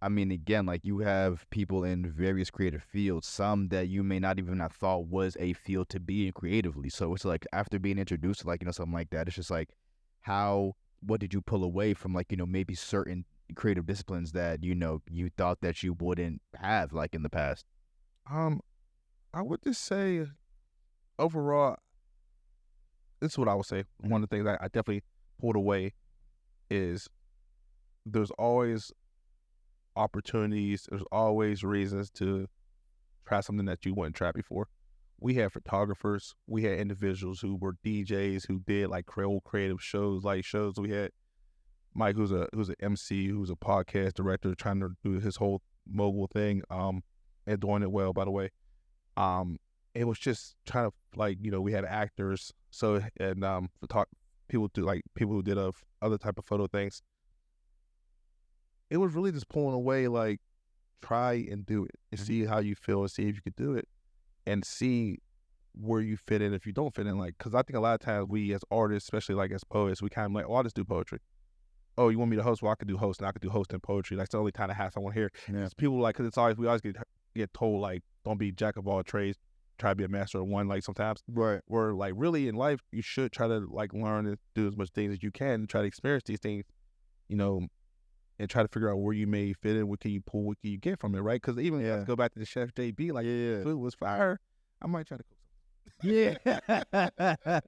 I mean, again, like you have people in various creative fields, some that you may not even have thought was a field to be in creatively. So it's like after being introduced to like, something like that, it's just like what did you pull away from like, maybe certain creative disciplines that, you thought that you wouldn't have like in the past? I would just say overall, this is what I would say. One of the things I definitely pulled away is there's always opportunities, there's always reasons to try something that you wouldn't try before. We had photographers, we had individuals who were DJs who did like creative shows, we had Mike who's an MC, who's a podcast director trying to do his whole mobile thing, and doing it well, by the way. It was just trying to like, we had actors, so and people who did other type of photo things. It was really just pulling away, like, try and do it and see how you feel and see if you could do it and see where you fit in if you don't fit in. Like, because I think a lot of times we as artists, especially like as poets, we kind of like, oh, I'll just do poetry. Oh, you want me to host? Well, I could do host and I could do host and poetry. That's the only kind of half I want to hear. Yeah. People like, because we always get told like, don't be jack of all trades, try to be a master of one. Like sometimes, right? Where like really in life, you should try to like learn and do as much things as you can and try to experience these things, and try to figure out where you may fit in, what can you pull, what can you get from it, right? Because even let's go back to the Chef JB, like, food was fire, I might try to cook something.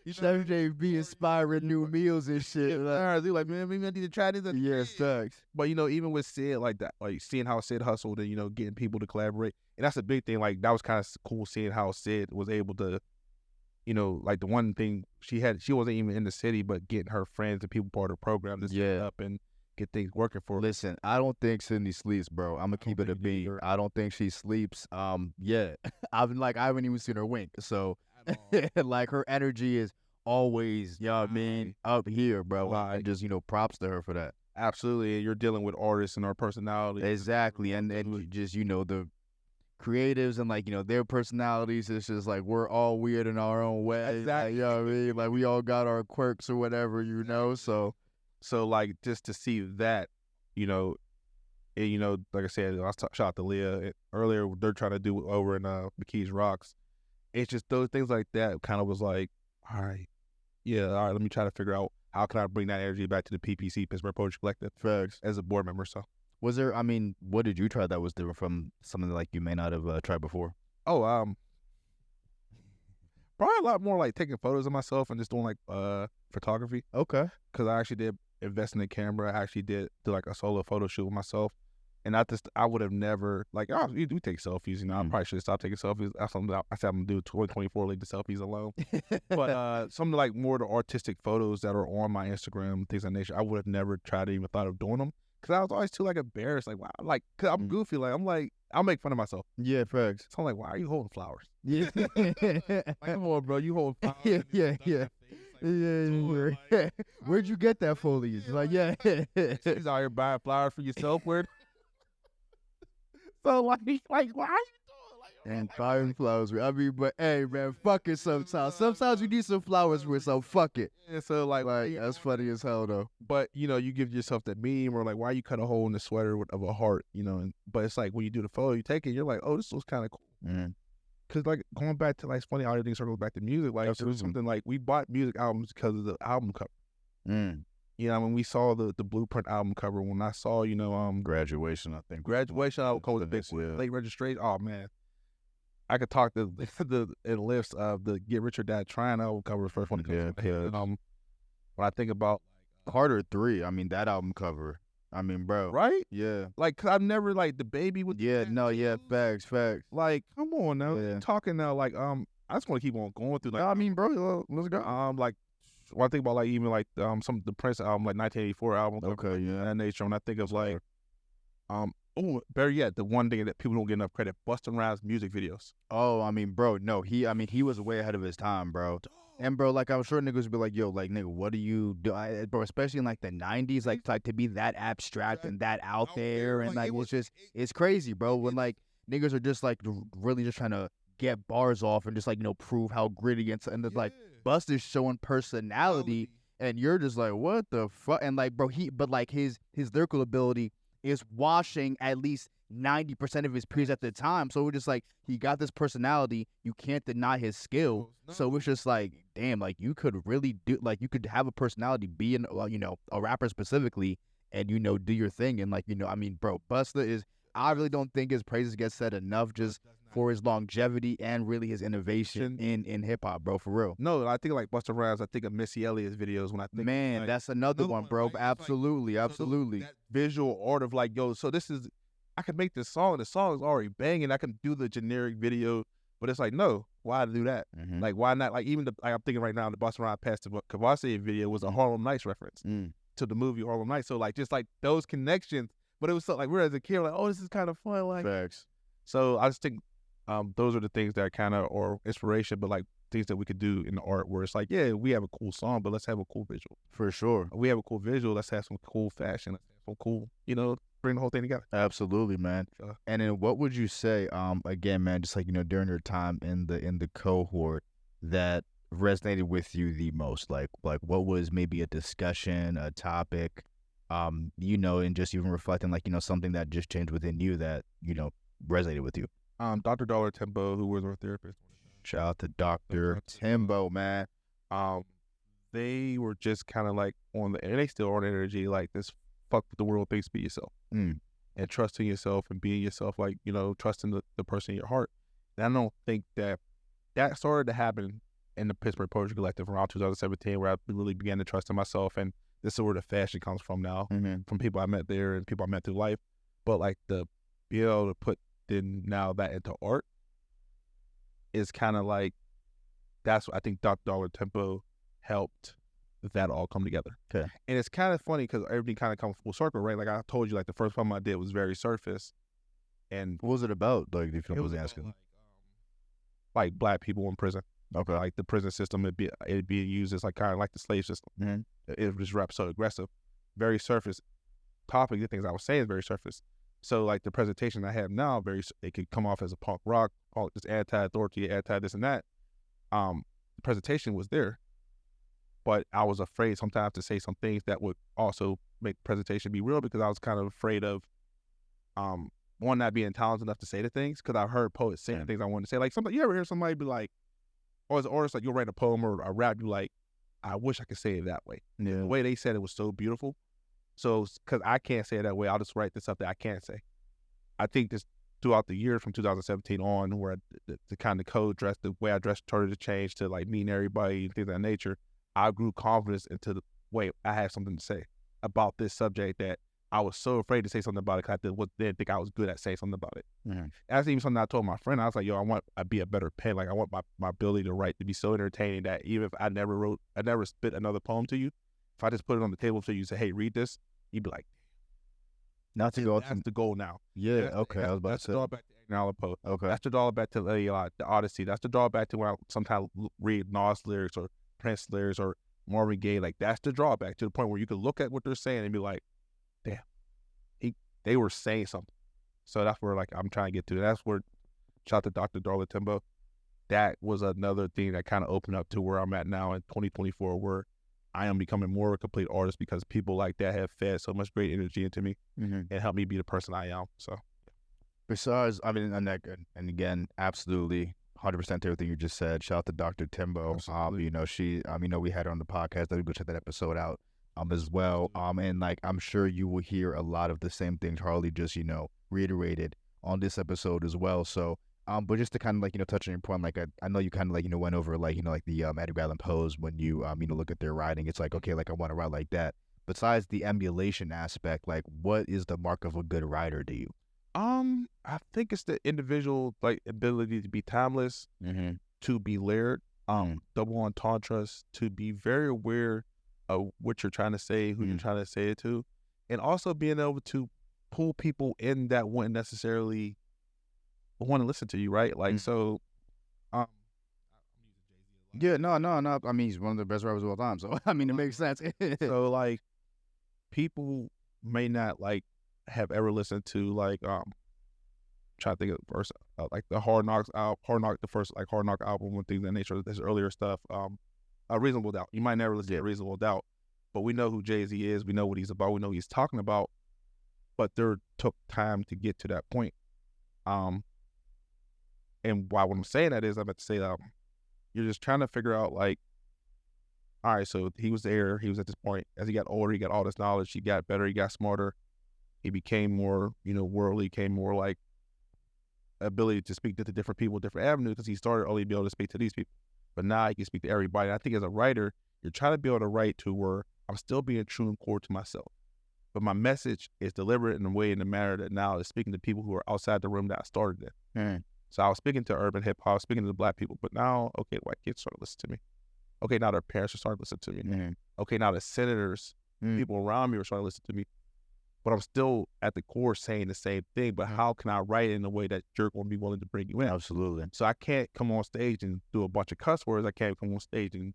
Chef JB inspiring new meals and shit. Like, man, maybe I need to try this. Yeah, sucks. But, even with Sid, like that, like seeing how Sid hustled and, getting people to collaborate. And that's a big thing. Like, that was kind of cool seeing how Sid was able to, like the one thing she wasn't even in the city, but getting her friends and people part of the program to set up and get things working for her. Listen, I don't think Sydney sleeps, bro. I'm gonna keep it a beat. I don't think she sleeps. Yeah, I haven't even seen her wink. So, like her energy is always, up here, bro. And just props to her for that. Absolutely, and you're dealing with artists and our personalities. Exactly, and just the creatives and like their personalities. It's just like we're all weird in our own way. Exactly, you know what I mean? Like we all got our quirks or whatever, So like just to see that, like I said, I shout out to Leah earlier. They're trying to do over in McKees Rocks. It's just those things like that kind of was like, all right, let me try to figure out how can I bring that energy back to the PPC, Pittsburgh Poetry Collective, facts, as a board member. So was there? I mean, what did you try that was different from something like you may not have tried before? Oh, probably a lot more like taking photos of myself and just doing like photography. Okay, because I actually did invest in the camera. I actually did do like a solo photo shoot with myself, and I would have never like, we do take selfies. I probably should stop taking selfies. That's something I said I'm gonna do 2024, leave the selfies alone. But something like more the artistic photos that are on my Instagram, things of that nature, I would have never tried to even thought of doing them because I was always too like embarrassed. Like, wow, like cause I'm goofy. Like I'm like I'll make fun of myself. Yeah, facts. So I'm like, why are you holding flowers? Yeah, like, come on, bro, you hold flowers. Yeah. Yeah. Where'd you get that foliage? Like, she's out here buying flowers for yourself. Where? So like, why are you doing? And buying flowers. I mean, but hey, man, fuck it sometimes. Sometimes you need some flowers with, so fuck it. Yeah, so like that's funny as hell though. But you give yourself that meme or like, why you cut a hole in the sweater of a heart? But it's like when you do the photo, you take it, you're like, oh, this was kind of cool. Mm-hmm. Cause like going back to like, it's funny how everything circles back to music. Like there was something like we bought music albums because of the album cover. When we saw the Blueprint album cover, when I saw Graduation, I think Graduation, I would call it big late registration. Oh man, I could talk the lifts of the Get Rich or Die Trying album cover the first one. When I think about Carter 3, I mean that album cover. I mean, bro. Right? Yeah. Like, cause I've never like the baby with. Yeah. No. Yeah. Facts. Like, come on now. Yeah. Talking now. Like, I just want to keep on going through. Like, I mean, bro, let's go. Like, when I think about like even like some of the Prince album, like 1984 album. Okay. Yeah. That nature. When I think of like, better yet, the one thing that people don't get enough credit, Busta Rhymes music videos. Oh, I mean, bro, no, he was way ahead of his time, bro. And bro, like I'm sure niggas would be like, yo, like nigga, what do you do, bro? Especially in like the '90s, like to be that abstract and that out there, and like it's crazy, bro. When like niggas are just like really just trying to get bars off and just like prove how gritty and like Busta's showing personality, and you're just like, what the fuck? And like, bro, but like his lyrical ability is washing at least 90% of his peers at the time. So we're just like, he got this personality. You can't deny his skill. So it's just like, damn, like you could really do, like you could have a personality, be an, a rapper specifically, and do your thing. And like, I mean, bro, Busta is, I really don't think his praises get said enough just for his longevity and really his innovation in hip hop, bro, for real. No, I think like Busta Rhymes, I think of Missy Elliott's videos when I think, man, like, that's another one, bro. Like, absolutely. That visual art of like, yo, so this is, I can make this song, and the song is already banging. I can do the generic video, but it's like, no, why do that? Mm-hmm. Like, why not? Like, even I'm thinking right now, the Busta Rhymes Past the Kavasi video was a Harlem Nights reference to the movie Harlem Nights. So like, just like those connections, but it was so, like, we're as a kid, like, oh, this is kind of fun. Like, facts. So I just think those are the things that kind of are inspiration, but like things that we could do in the art where it's like, yeah, we have a cool song, but let's have a cool visual. For sure. We have a cool visual. Let's have some cool fashion. Let's have some cool, bring the whole thing together. Absolutely, man. And then what would you say, again, man, just like, during your time in the cohort that resonated with you the most? Like what was maybe a discussion, a topic, and just even reflecting like, something that just changed within you that, resonated with you? Dr. Dollar Timbo, who was our therapist. Shout out to Dr. Timbo, man. They were just kind of like and they still on energy, like this fuck with the world thinks, be yourself. And trusting yourself and being yourself, like, trusting the person in your heart. And I don't think that started to happen in the Pittsburgh Poetry Collective around 2017, where I really began to trust in myself. And this is where the fashion comes from now, from people I met there and people I met through life. But like the be able to put now that into art is kind of like, that's what I think Dr. Dollar Tempo helped that all come together. Okay. And it's kind of funny because everything kind of comes full circle, right? Like I told you, like the first poem I did was very surface. And what was it about? Like, if you don't mind asking. Like black people in prison. Okay. Like the prison system, it'd be used as like kind of like the slave system. It was rap so aggressive, very surface topic. The things I was saying is very surface. So like the presentation I have now, it could come off as a punk rock, just anti-authority, anti this and that. The presentation was there, but I was afraid sometimes to say some things that would also make the presentation be real, because I was kind of afraid of, one, not being talented enough to say the things, because I've heard poets say the things I wanted to say. Like you ever hear somebody be like, or it's like you'll write a poem or a rap, you like, I wish I could say it that way. Yeah. The way they said it was so beautiful. So, because I can't say it that way, I'll just write this stuff that I can't say. I think this throughout the years from 2017 on, where the kind of code dress, the way I dressed started to change to like meeting everybody and things of that nature, I grew confidence into the way I have something to say about this subject that I was so afraid to say something about it because I didn't think I was good at saying something about it. That's even something I told my friend. I was like, yo, I want to be a better pen. Like I want my ability to write to be so entertaining that even if I never spit another poem to you, if I just put it on the table for you and say, hey, read this, you'd be like, not to go. That's the goal now. Yeah. Okay. I was about to say. That's the drawback to Edgar Allan Poe. Okay. That's the drawback to the Odyssey. That's the drawback to when I sometimes read Nas lyrics or Prince lyrics or Marvin Gaye. Like that's the drawback, to the point where you could look at what they're saying and be like, damn, they were saying something. So that's where like I'm trying to get to. That's where, shout out to Dr. Darla Timbo. That was another thing that kind of opened up to where I'm at now in 2024, where I am becoming more of a complete artist because people like that have fed so much great energy into me and helped me be the person I am. So, besides, I mean, and again, absolutely 100% to everything you just said. Shout out to Dr. Timbo. We had her on the podcast. Let me go check that episode out as well. And like, I'm sure you will hear a lot of the same things Harley just, reiterated on this episode as well. So, but just to kind of like, touch on your point, like I know you kind of like, went over like, like the Edgar Allan Poe's, when you, look at their writing, it's like, okay, like I want to write like that. Besides the emulation aspect, like what is the mark of a good writer to you? I think it's the individual like ability to be timeless, to be layered, double entendres, to be very aware of what you're trying to say, who you're trying to say it to, and also being able to pull people in that wouldn't necessarily want to listen to you, right? Like, so, yeah, no. I mean, he's one of the best rappers of all time, so I mean, it makes sense. So, like, people may not like have ever listened to like trying to think of the first like the Hard Knock album and things of that nature. This earlier stuff, a Reasonable Doubt. You might never listen to Reasonable Doubt, but we know who Jay-Z is. We know what he's about. We know what he's talking about. but there took time to get to that point. And why what I'm saying that is I'm about to say you're just trying to figure out like, all right, so he was there, he was at this point. As he got older, he got all this knowledge, he got better, he got smarter, he became more, worldly, became more like ability to speak to different people, different avenues, because he started only being able to speak to these people. But now he can speak to everybody. And I think as a writer, you're trying to be able to write to where I'm still being true and core to myself. But my message is delivered in a way, in a manner that now is speaking to people who are outside the room that I started in. So I was speaking to urban hip hop, speaking to Black people, but now, okay, white kids started listening to me. Okay, now their parents are starting to listen to me. Okay, now the senators, people around me are starting to listen to me. But I'm still at the core saying the same thing, but how can I write it in a way that you're going to be willing to bring you in? Absolutely. So I can't come on stage and do a bunch of cuss words. I can't come on stage and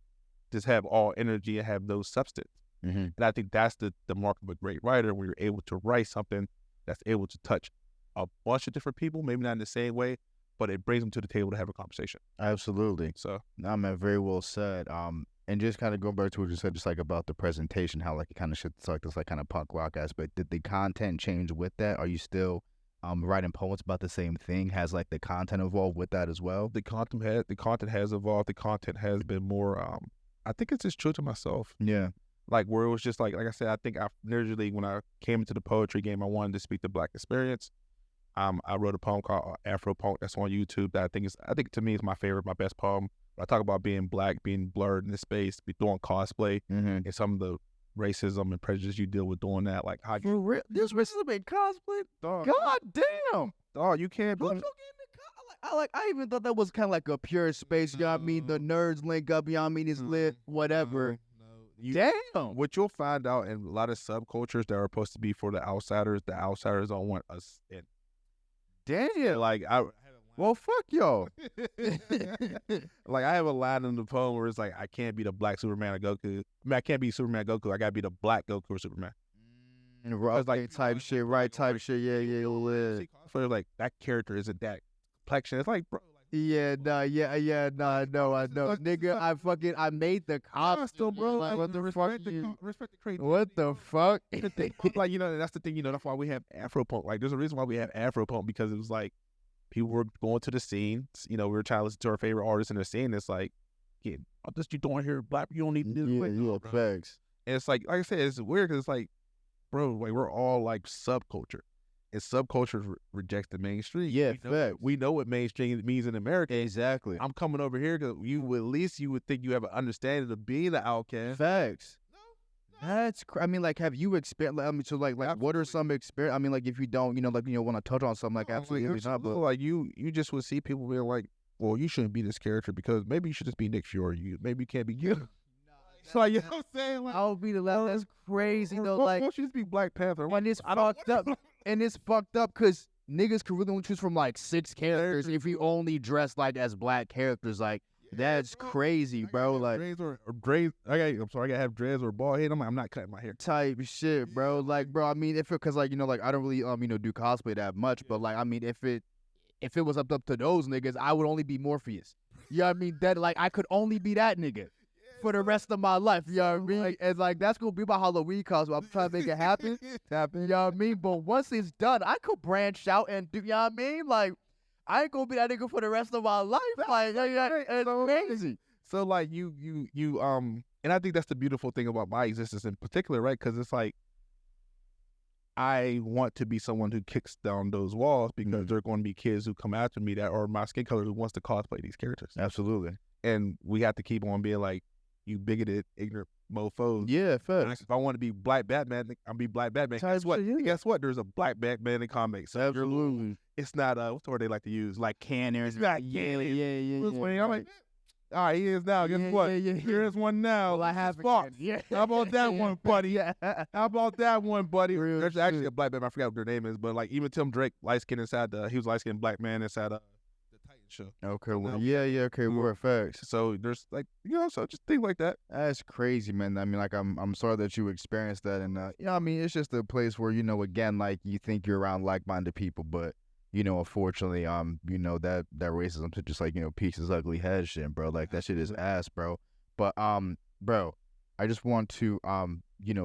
just have all energy and have no substance. And I think that's the mark of a great writer, when you're able to write something that's able to touch a bunch of different people, maybe not in the same way, but it brings them to the table to have a conversation. Absolutely. So, nah, man, very well said. And just kind of going back to what you said, just like about the presentation, how like it kind of shifts like this like kind of punk rock aspect. Did the content change with that? Are you still writing poems about the same thing? Has like the content evolved with that as well? The content has evolved. The content has been more. I think it's just true to myself. Yeah. Like where it was just like I said, I think originally when I came into the poetry game, I wanted to speak the Black experience. I wrote a poem called Afro Punk that's on YouTube that I think to me is my favorite, my best poem. I talk about being Black, being blurred in this space, be doing cosplay, and some of the racism and prejudice you deal with doing that. Like how for real, there's racism in cosplay. Dog. God damn. Oh, you can't. I even thought that was kind of like a pure space. You know what I mean? The nerds link up. You know what I mean? It's lit. Whatever. Damn. What you'll find out in a lot of subcultures that are supposed to be for the outsiders don't want us in. Damn. Like well, fuck y'all. Like I have a line in the poem where it's like, I can't be the Black Superman or Goku. I mean, I can't be Superman Goku. I gotta be the Black Goku or Superman. It's like type shit, right? Type shit. Yeah. So like that character isn't that complexion. It's like, bro. Yeah, nah, I know. Nigga, I made the costume, bro. Like, what the fuck? Respect the creativity. What the fuck? Like, that's the thing, that's why we have Afro Punk. Like, there's a reason why we have Afro Punk, because it was like, people were going to the scene, we were trying to listen to our favorite artists in the scene. It's like, yeah, what this you doing here, Black? You don't need to do this. Yeah, facts. And it's like I said, it's weird, because it's like, bro, like, we're all like subculture. And subculture rejects the mainstream. Yeah, fact. We know what mainstream means in America. Exactly. I'm coming over here because at least you would think you have an understanding of being the outcast. Facts. No. That's I mean, like, have you experienced? I mean, so like, what are some experience? I mean, like, if you don't, want to touch on something, like, absolutely not. But like, you just would see people being like, well, you shouldn't be this character because maybe you should just be Nick Fury. Maybe you can't be you. So like, you know what I'm saying? Like, I'll be the last. That's crazy though. Like, why don't you just be Black Panther? And it's fucked up. And it's fucked up because niggas could really only choose from like 6 characters if you only dress like as Black characters. Like, that's crazy, bro. Like, dreads or dreads. I'm sorry, I gotta have dreads or bald head. I'm not cutting my hair. Type shit, bro. Like, bro, I mean, because like, like, I don't really do cosplay that much, but like, I mean, if it was up to those niggas, I would only be Morpheus. You know what I mean? That, like, I could only be that nigga for the rest of my life. You know what I mean? Like, it's like, that's gonna be my Halloween costume. I'm trying to make it happen. You know what I mean? But once it's done, I could branch out and do, you know what I mean? Like, I ain't gonna be that nigga for the rest of my life. Like, it's crazy. So like, you and I think that's the beautiful thing about my existence in particular, right? Because it's like, I want to be someone who kicks down those walls, because there are going to be kids who come after me that are my skin color who wants to cosplay these characters. Absolutely. And we have to keep on being like, you bigoted, ignorant mofos. Yeah, facts. If I want to be Black Batman, I'll be Black Batman. Guess what? Guess what? There's a Black Batman in comics. So absolutely. It's not what's the word they like to use? Like canons. Yeah. I'm like, all right, he is now. Guess what? Here is one now. Well, I have Fox. How about that one, buddy? How about that one, buddy? There's actually a Black Batman. I forgot what their name is, but like, even Tim Drake, light skin inside he was light skinned Black man inside the Titan show. Okay, well, okay, we're facts. So there's like, so just things like that. That's crazy, man. I mean, like, I'm sorry that you experienced that, and I mean, it's just a place where, again, like, you think you're around like-minded people, but unfortunately, that racism to just like, pieces ugly head shit, bro. Like, that shit is ass, bro. But bro, I just want to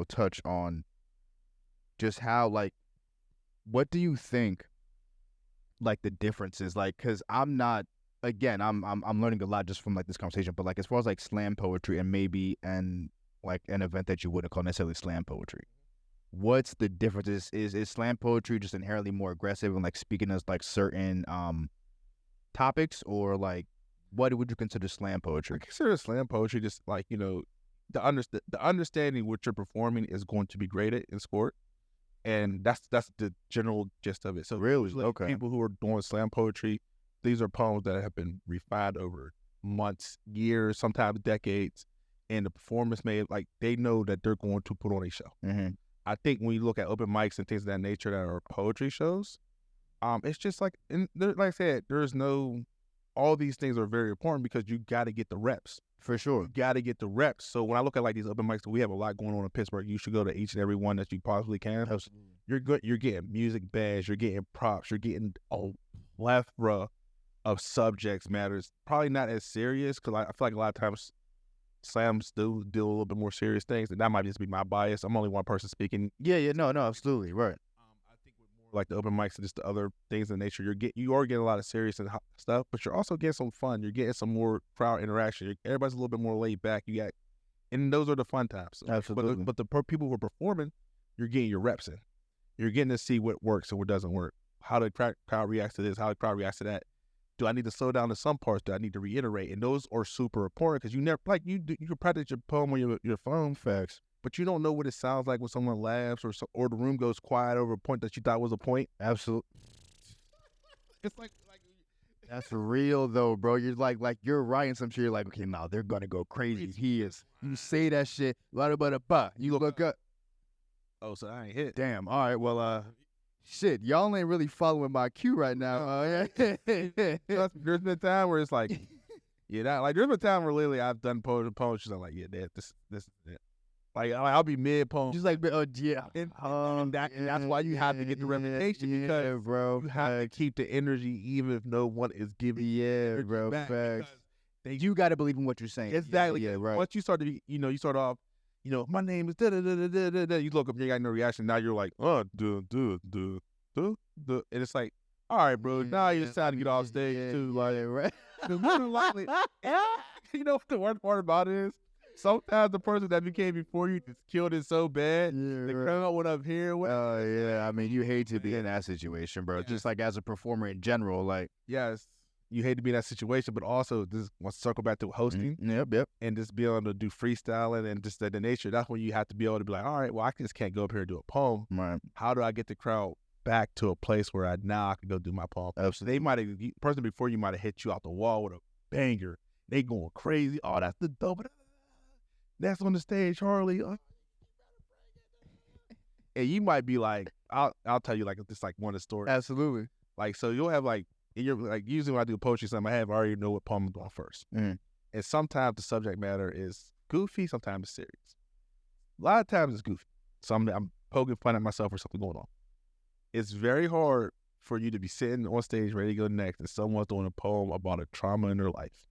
touch on just how, like, what do you think, like, the difference is? Like, because I'm not, again, I'm learning a lot just from, like, this conversation, but, like, as far as, like, slam poetry and maybe like, an event that you wouldn't call necessarily slam poetry, what's the difference? Is slam poetry just inherently more aggressive and, like, speaking as, like, certain topics, or, like, what would you consider slam I poetry? consider slam poetry just like, the understanding what you're performing is going to be graded in sport. And that's the general gist of it. So Really? usually Okay. people who are doing slam poetry, these are poems that have been refined over months, years, sometimes decades, and the performance made, like, they know that they're going to put on a show. Mm-hmm. I think when you look at open mics and things of that nature that are poetry shows, it's just like, like I said, there's no, all these things are very important because you got to get the reps. For sure. You got to get the reps. So when I look at, like, these open mics, we have a lot going on in Pittsburgh. You should go to each and every one that you possibly can. Absolutely. You're good. You're getting music bands. You're getting props. You're getting a plethora of subjects matters. Probably not as serious, because I feel like a lot of times slams do deal a little bit more serious things, and that might just be my bias. I'm only one person speaking. Yeah, no, absolutely, right. I think with more like the open mics and just the other things in nature, you are getting a lot of serious and stuff, but you're also getting some fun. You're getting some more crowd interaction. Everybody's a little bit more laid back. And those are the fun times. Absolutely. But the people who are performing, you're getting your reps in. You're getting to see what works and what doesn't work. How the crowd reacts to this, how the crowd reacts to that. Do I need to slow down to some parts? Do I need to reiterate? And those are super important, because you never, like, you can practice your poem on your phone, Facts. but you don't know what it sounds like when someone laughs or the room goes quiet over a point that you thought was a point. Absolutely. It's like That's real though, bro. You're like you're writing some shit. You're like, okay, now they're gonna go crazy. He is. You say that shit. You look up. oh, so I ain't hit. Damn. All right. Well, shit. Y'all ain't really following my cue right now. There's been a time where it's like, there's been a time where literally I've done poetry. I'm like, this is it. Like, I'll be mid poem. Just like, yeah. And that's why you have to get the reputation, because bro. you have to keep the energy even if no one is giving you bro. back, Facts. because You got to believe in what you're saying. exactly. Yeah, right. Once you start to, you start off, my name is da da da da da da da. You look up, you got no reaction. Now you're like, oh, do. And it's like, all right, bro. Now you're trying to get off stage too. Like, right. more than likely, you know what the worst part about it is? Sometimes the person that became before you just killed it so bad, they come up with up here. Oh, yeah. I mean, you hate to be in that situation, bro. Yeah. Just like as a performer in general, like. Yes, you hate to be in that situation, but also this wants to circle back to hosting. Yep. And just be able to do freestyling and just the nature. That's when you have to be able to be like, all right, well, I just can't go up here and do a poem. Right. How do I get the crowd back to a place where I can go do my poem? Absolutely. The person before you might have hit you out the wall with a banger. They going crazy. Oh, that's the dope. That's on the stage, Harly. And you might be like, I'll tell you like just like one of the stories. Absolutely. Like, so you'll have like, usually when I do poetry, something I already know what poem I'm doing first. Mm. And sometimes the subject matter is goofy, sometimes it's serious. A lot of times it's goofy. So I'm poking fun at myself or something going on. It's very hard for you to be sitting on stage ready to go next and someone's doing a poem about a trauma in their life.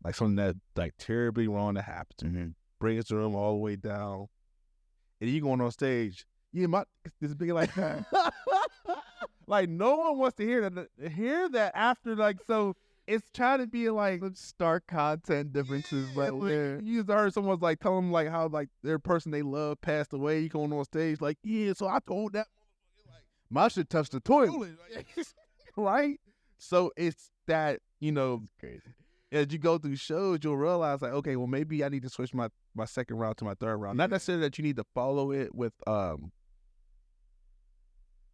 Like something that like terribly wrong that happened. Mm-hmm. Brings the room all the way down. And you going on stage, this big like like no one wants to hear that after, like, so it's trying to be like stark content differences, but you just heard someone's like tell them like how like their person they love passed away. You going on stage like, so I told that motherfucker like my shit touched the toilet. Right? So it's that, It's crazy. As you go through shows, you'll realize like, okay, well maybe I need to switch my second round to my third round. Not necessarily that you need to follow it with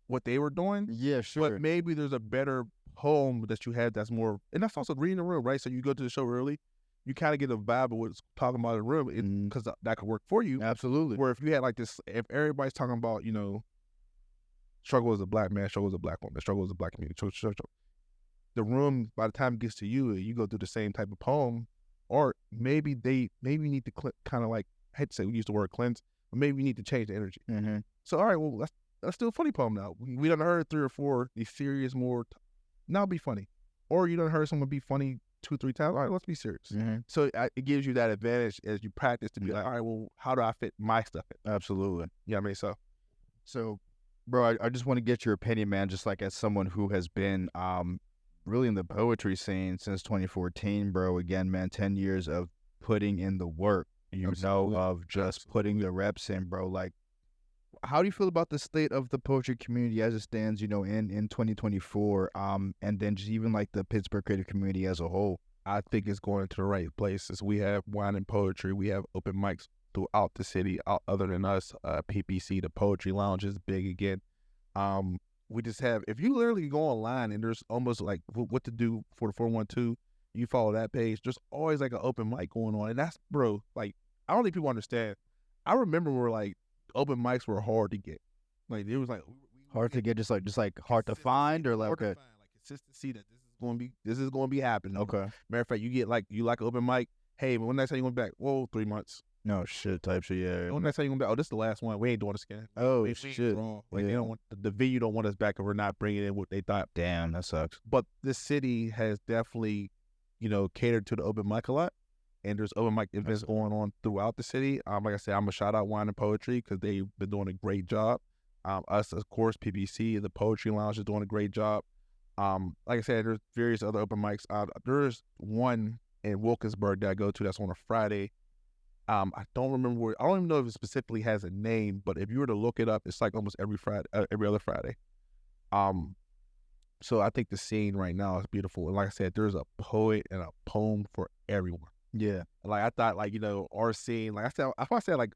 what they were doing. Yeah, sure. But maybe there's a better poem that you have that's more, and that's also reading the room, right? So you go to the show early, you kind of get a vibe of what's talking about in the room, because that could work for you. Absolutely. Where if you had like this, if everybody's talking about, struggle as a black man, struggle as a black woman, struggle as a black community, struggle. The room, by the time it gets to you go through the same type of poem, or maybe need to kind of like, I hate to say we use the word cleanse, but maybe we need to change the energy. Mm-hmm. So all right, well let's do a funny poem now. We done heard 3 or 4 these serious more. Now be funny, or you done heard someone be funny 2-3 times. All right, let's be serious. Mm-hmm. So it gives you that advantage as you practice to be like, all right, well, how do I fit my stuff in? Absolutely. Yeah, I mean, so Bro, I just want to get your opinion, man, just like as someone who has been really in the poetry scene since 2014, bro. Again, man, 10 years of putting in the work, Absolutely. of just putting the reps in, bro. Like, how do you feel about the state of the poetry community as it stands, in 2024, and then just even like the Pittsburgh creative community as a whole? I think it's going to the right places. We have wine and poetry. We have open mics throughout the city. Other than us, PPC, the Poetry Lounge is big again. We just have, if you literally go online and there's almost like what to do for the 412, you follow that page. There's always like an open mic going on, and that's, bro. Like, I don't think people understand. I remember where like open mics were hard to get. Like, it was like Hard to get, just like hard to find, or like hard to okay, find, like consistency that this is going to be happening. okay, Matter of fact, you like an open mic. Hey, when next time you going back? Whoa, 3 months. no shit type shit, yeah. When next time you going back? Oh, this is the last one. We ain't doing this again. Oh We shit, wrong. Like, yeah. they don't want the venue don't want us back, and we're not bringing in what they thought. Damn, that sucks. But this city has definitely, catered to the open mic a lot, and there's open mic events going on throughout the city. Like I said, I'm gonna shout out Wine and Poetry because they've been doing a great job. Us, of course, PPC, the Poetry Lounge is doing a great job. Like I said, there's various other open mics. There's one in Wilkinsburg that I go to that's on a Friday. I don't remember where. I don't even know if it specifically has a name, but if you were to look it up, it's like almost every Friday, every other Friday. So I think the scene right now is beautiful, and like I said, there's a poet and a poem for everyone. Yeah, Like, I thought, like, our scene, like I said, like,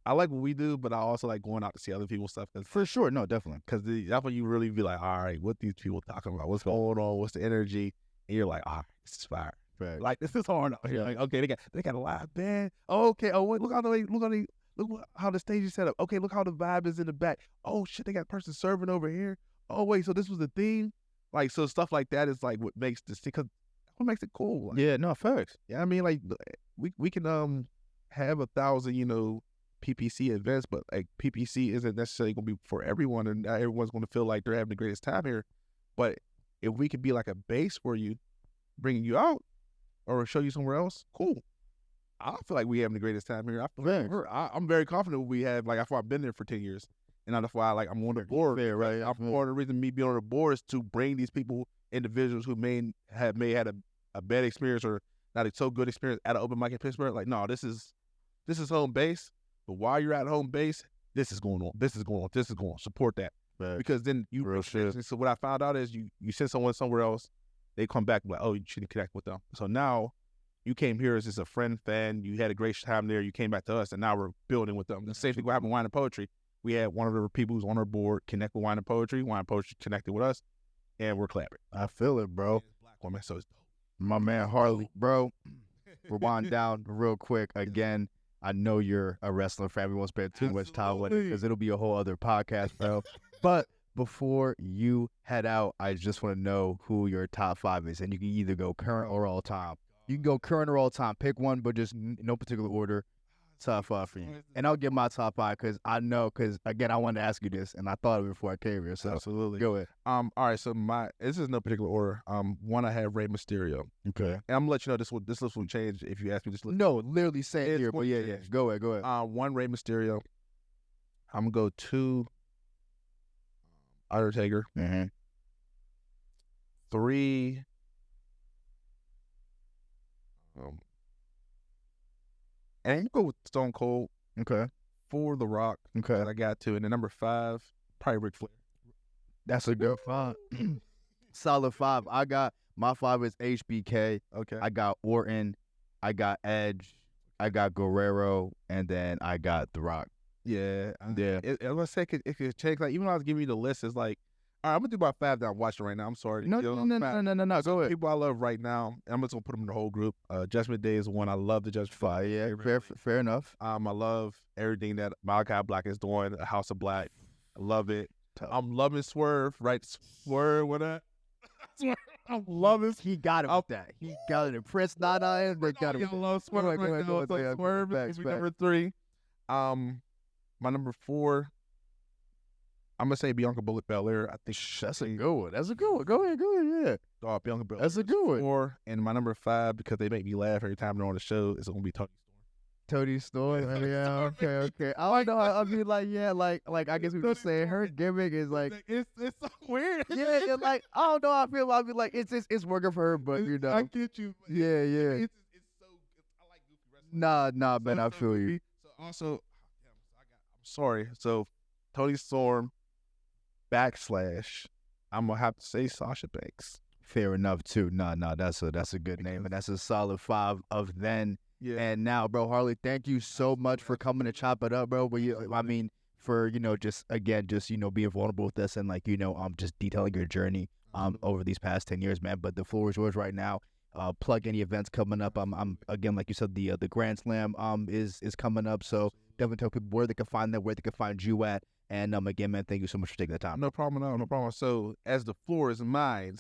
I like what we do, but I also like going out to see other people's stuff. for sure. No, definitely. Because that's when you really be like, all right, what these people talking about? What's going on? What's the energy? And you're like, all right, this is fire. Right. Like, this is hard out here. Like, okay, they got a live band. Oh, okay. Oh, wait, look how the stage is set up. Okay, look how the vibe is in the back. Oh shit, they got a person serving over here. Oh wait, so this was the theme. Like, so stuff like that is like what makes this, because what makes it cool. Like, Yeah, no, facts. yeah, I mean, like, we can have 1,000 PPC events, but like PPC isn't necessarily gonna be for everyone, and not everyone's gonna feel like they're having the greatest time here. But if we could be like a base for you, bringing you out or show you somewhere else, cool. I feel like we having the greatest time here. I'm very confident we have. Like, that's why I've been there for 10 years, and that's why I'm on the board. Fair, right? I'm part of the reason me being on the board is to bring these people, individuals who may have had a bad experience or not a so good experience at an open mic in Pittsburgh. Like, no, this is home base. But while you're at home base, this is going on. This is going on. This is going on. Support that. Facts. Because then you Real shit. So what I found out is you send someone somewhere else, they come back like, oh, you shouldn't connect with them. So now you came here as just a friend, fan. You had a great time there. You came back to us, and now we're building with them. The same thing what happened with Wine and Poetry. We had one of the people who's on our board connect with Wine and Poetry. Wine and Poetry connected with us, and we're collaborating. I feel it, bro. Black woman, so it's dope. My man Harley, bro. Rewind down real quick again. I know you're a wrestling fan. We won't spend too much time with it because it'll be a whole other podcast, bro. But before you head out, I just want to know who your top 5 is, and you can either go current or all time. You can go current or all time. Pick one, but just no particular order. Top 5 for you, and I'll give my top 5 because I know. Because again, I wanted to ask you this, and I thought of it before I came here. So Absolutely. go ahead. All right. So this is no particular order. One, I have Rey Mysterio. Okay. And I'm gonna let you know this list will change if you ask me this list. No, literally same It's here, but going to yeah. change. Go ahead. One, Rey Mysterio. I'm gonna go 2, Undertaker. Mm-hmm. 3, and I'm gonna go with Stone Cold. Okay. 4, The Rock. Okay. That I got to, and then number 5, probably Ric Flair. That's a good 5. Solid 5. I got my 5 is HBK. Okay. I got Orton. I got Edge. I got Guerrero, and then I got The Rock. Yeah. Yeah. I'm gonna say it could change. Like, even though I was giving you the list, it's like, all right, I'm gonna do about 5 that I'm watching right now. I'm sorry. No. Go ahead. People I love right now, I'm just gonna put them in the whole group. Judgment Day is one I love. The Judgment Fire. Yeah. Fair enough. I love everything that Malachi Black is doing. A House of Black, I love it. Tough. I'm loving Swerve. Right, Swerve. What that? I'm loving. He got it with that. He got it. Prince Nana, they got it. I love Swerve. Go ahead. So Swerve is number 3. My number 4. I'm gonna say Bianca Bullet Belair. I think That's a good one. Go ahead. Yeah. Bianca Belair. That's a good one. 4, and my number 5, because they make me laugh every time they're on the show, is gonna be Tony Storm. Tony Storm. Yeah, okay. I don't know. I mean, like, yeah, like I guess we were just saying her gimmick is like, it's so weird. yeah, it's like I don't know. I feel like it's working for her, but you know, I get you. But yeah. It's so. I like goofy wrestling. Nah, man, I So feel you. goofy. So also, I'm sorry. So Tony Storm / I'm gonna have to say Sasha Banks. Fair enough too. Nah, that's a good name, and that's a solid 5 of then. Yeah. And now, bro, Harley, thank you so much for coming to chop it up, bro. But I mean, for just being vulnerable with us and like just detailing your journey over these past 10 years, man. But the floor is yours right now. Plug any events coming up. I'm again, like you said, the Grand Slam is coming up. So definitely tell people where they can find that, where they can find you at. And again, man, thank you so much for taking the time. No problem at all. No problem. So as the floor is mine,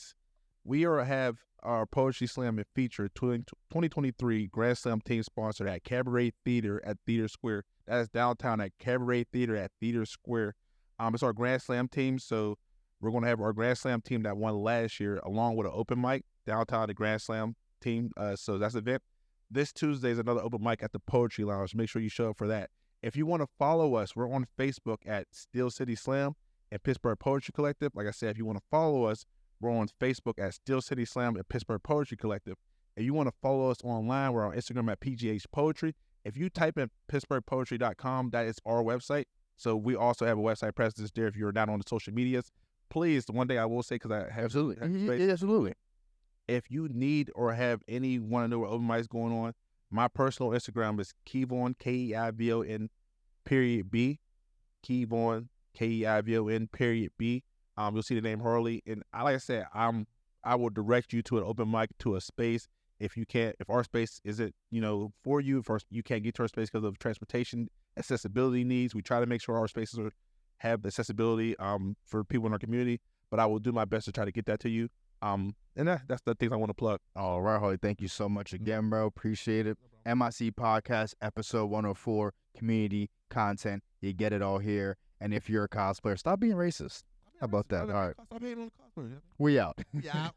we have our Poetry Slam and feature 2023 Grand Slam team sponsored at Cabaret Theater at Theater Square. That is downtown at Cabaret Theater at Theater Square. It's our Grand Slam team, so we're going to have our Grand Slam team that won last year along with an open mic downtown the Grand Slam team. So that's the event. This Tuesday is another open mic at the Poetry Lounge. Make sure you show up for that. If you want to follow us, we're on Facebook at Steel City Slam and Pittsburgh Poetry Collective. Like I said, if you want to follow us, we're on Facebook at Steel City Slam and Pittsburgh Poetry Collective. If you want to follow us online, we're on Instagram at PGH Poetry. If you type in PittsburghPoetry.com, that is our website. So we also have a website presence there if you're not on the social medias. Please, one day I will say, because I have absolutely. Absolutely. If you need or have any want to know what open mics going on, my personal Instagram is Keivon, Keivon, _B. Keivon, Keivon, _B. You'll see the name Harley, and like I said, I will direct you to an open mic, to a space. If our space isn't for you, if you can't get to our space because of transportation accessibility needs, we try to make sure our spaces have accessibility for people in our community. But I will do my best to try to get that to you. And that's the things I want to plug. All right, Harley, thank you so much again, bro. Appreciate it. MIC Podcast, episode 104, community content. You get it all here. And if you're a cosplayer, stop being racist. How about that? All right. Stop hating on the cosplayer. We out. Yeah.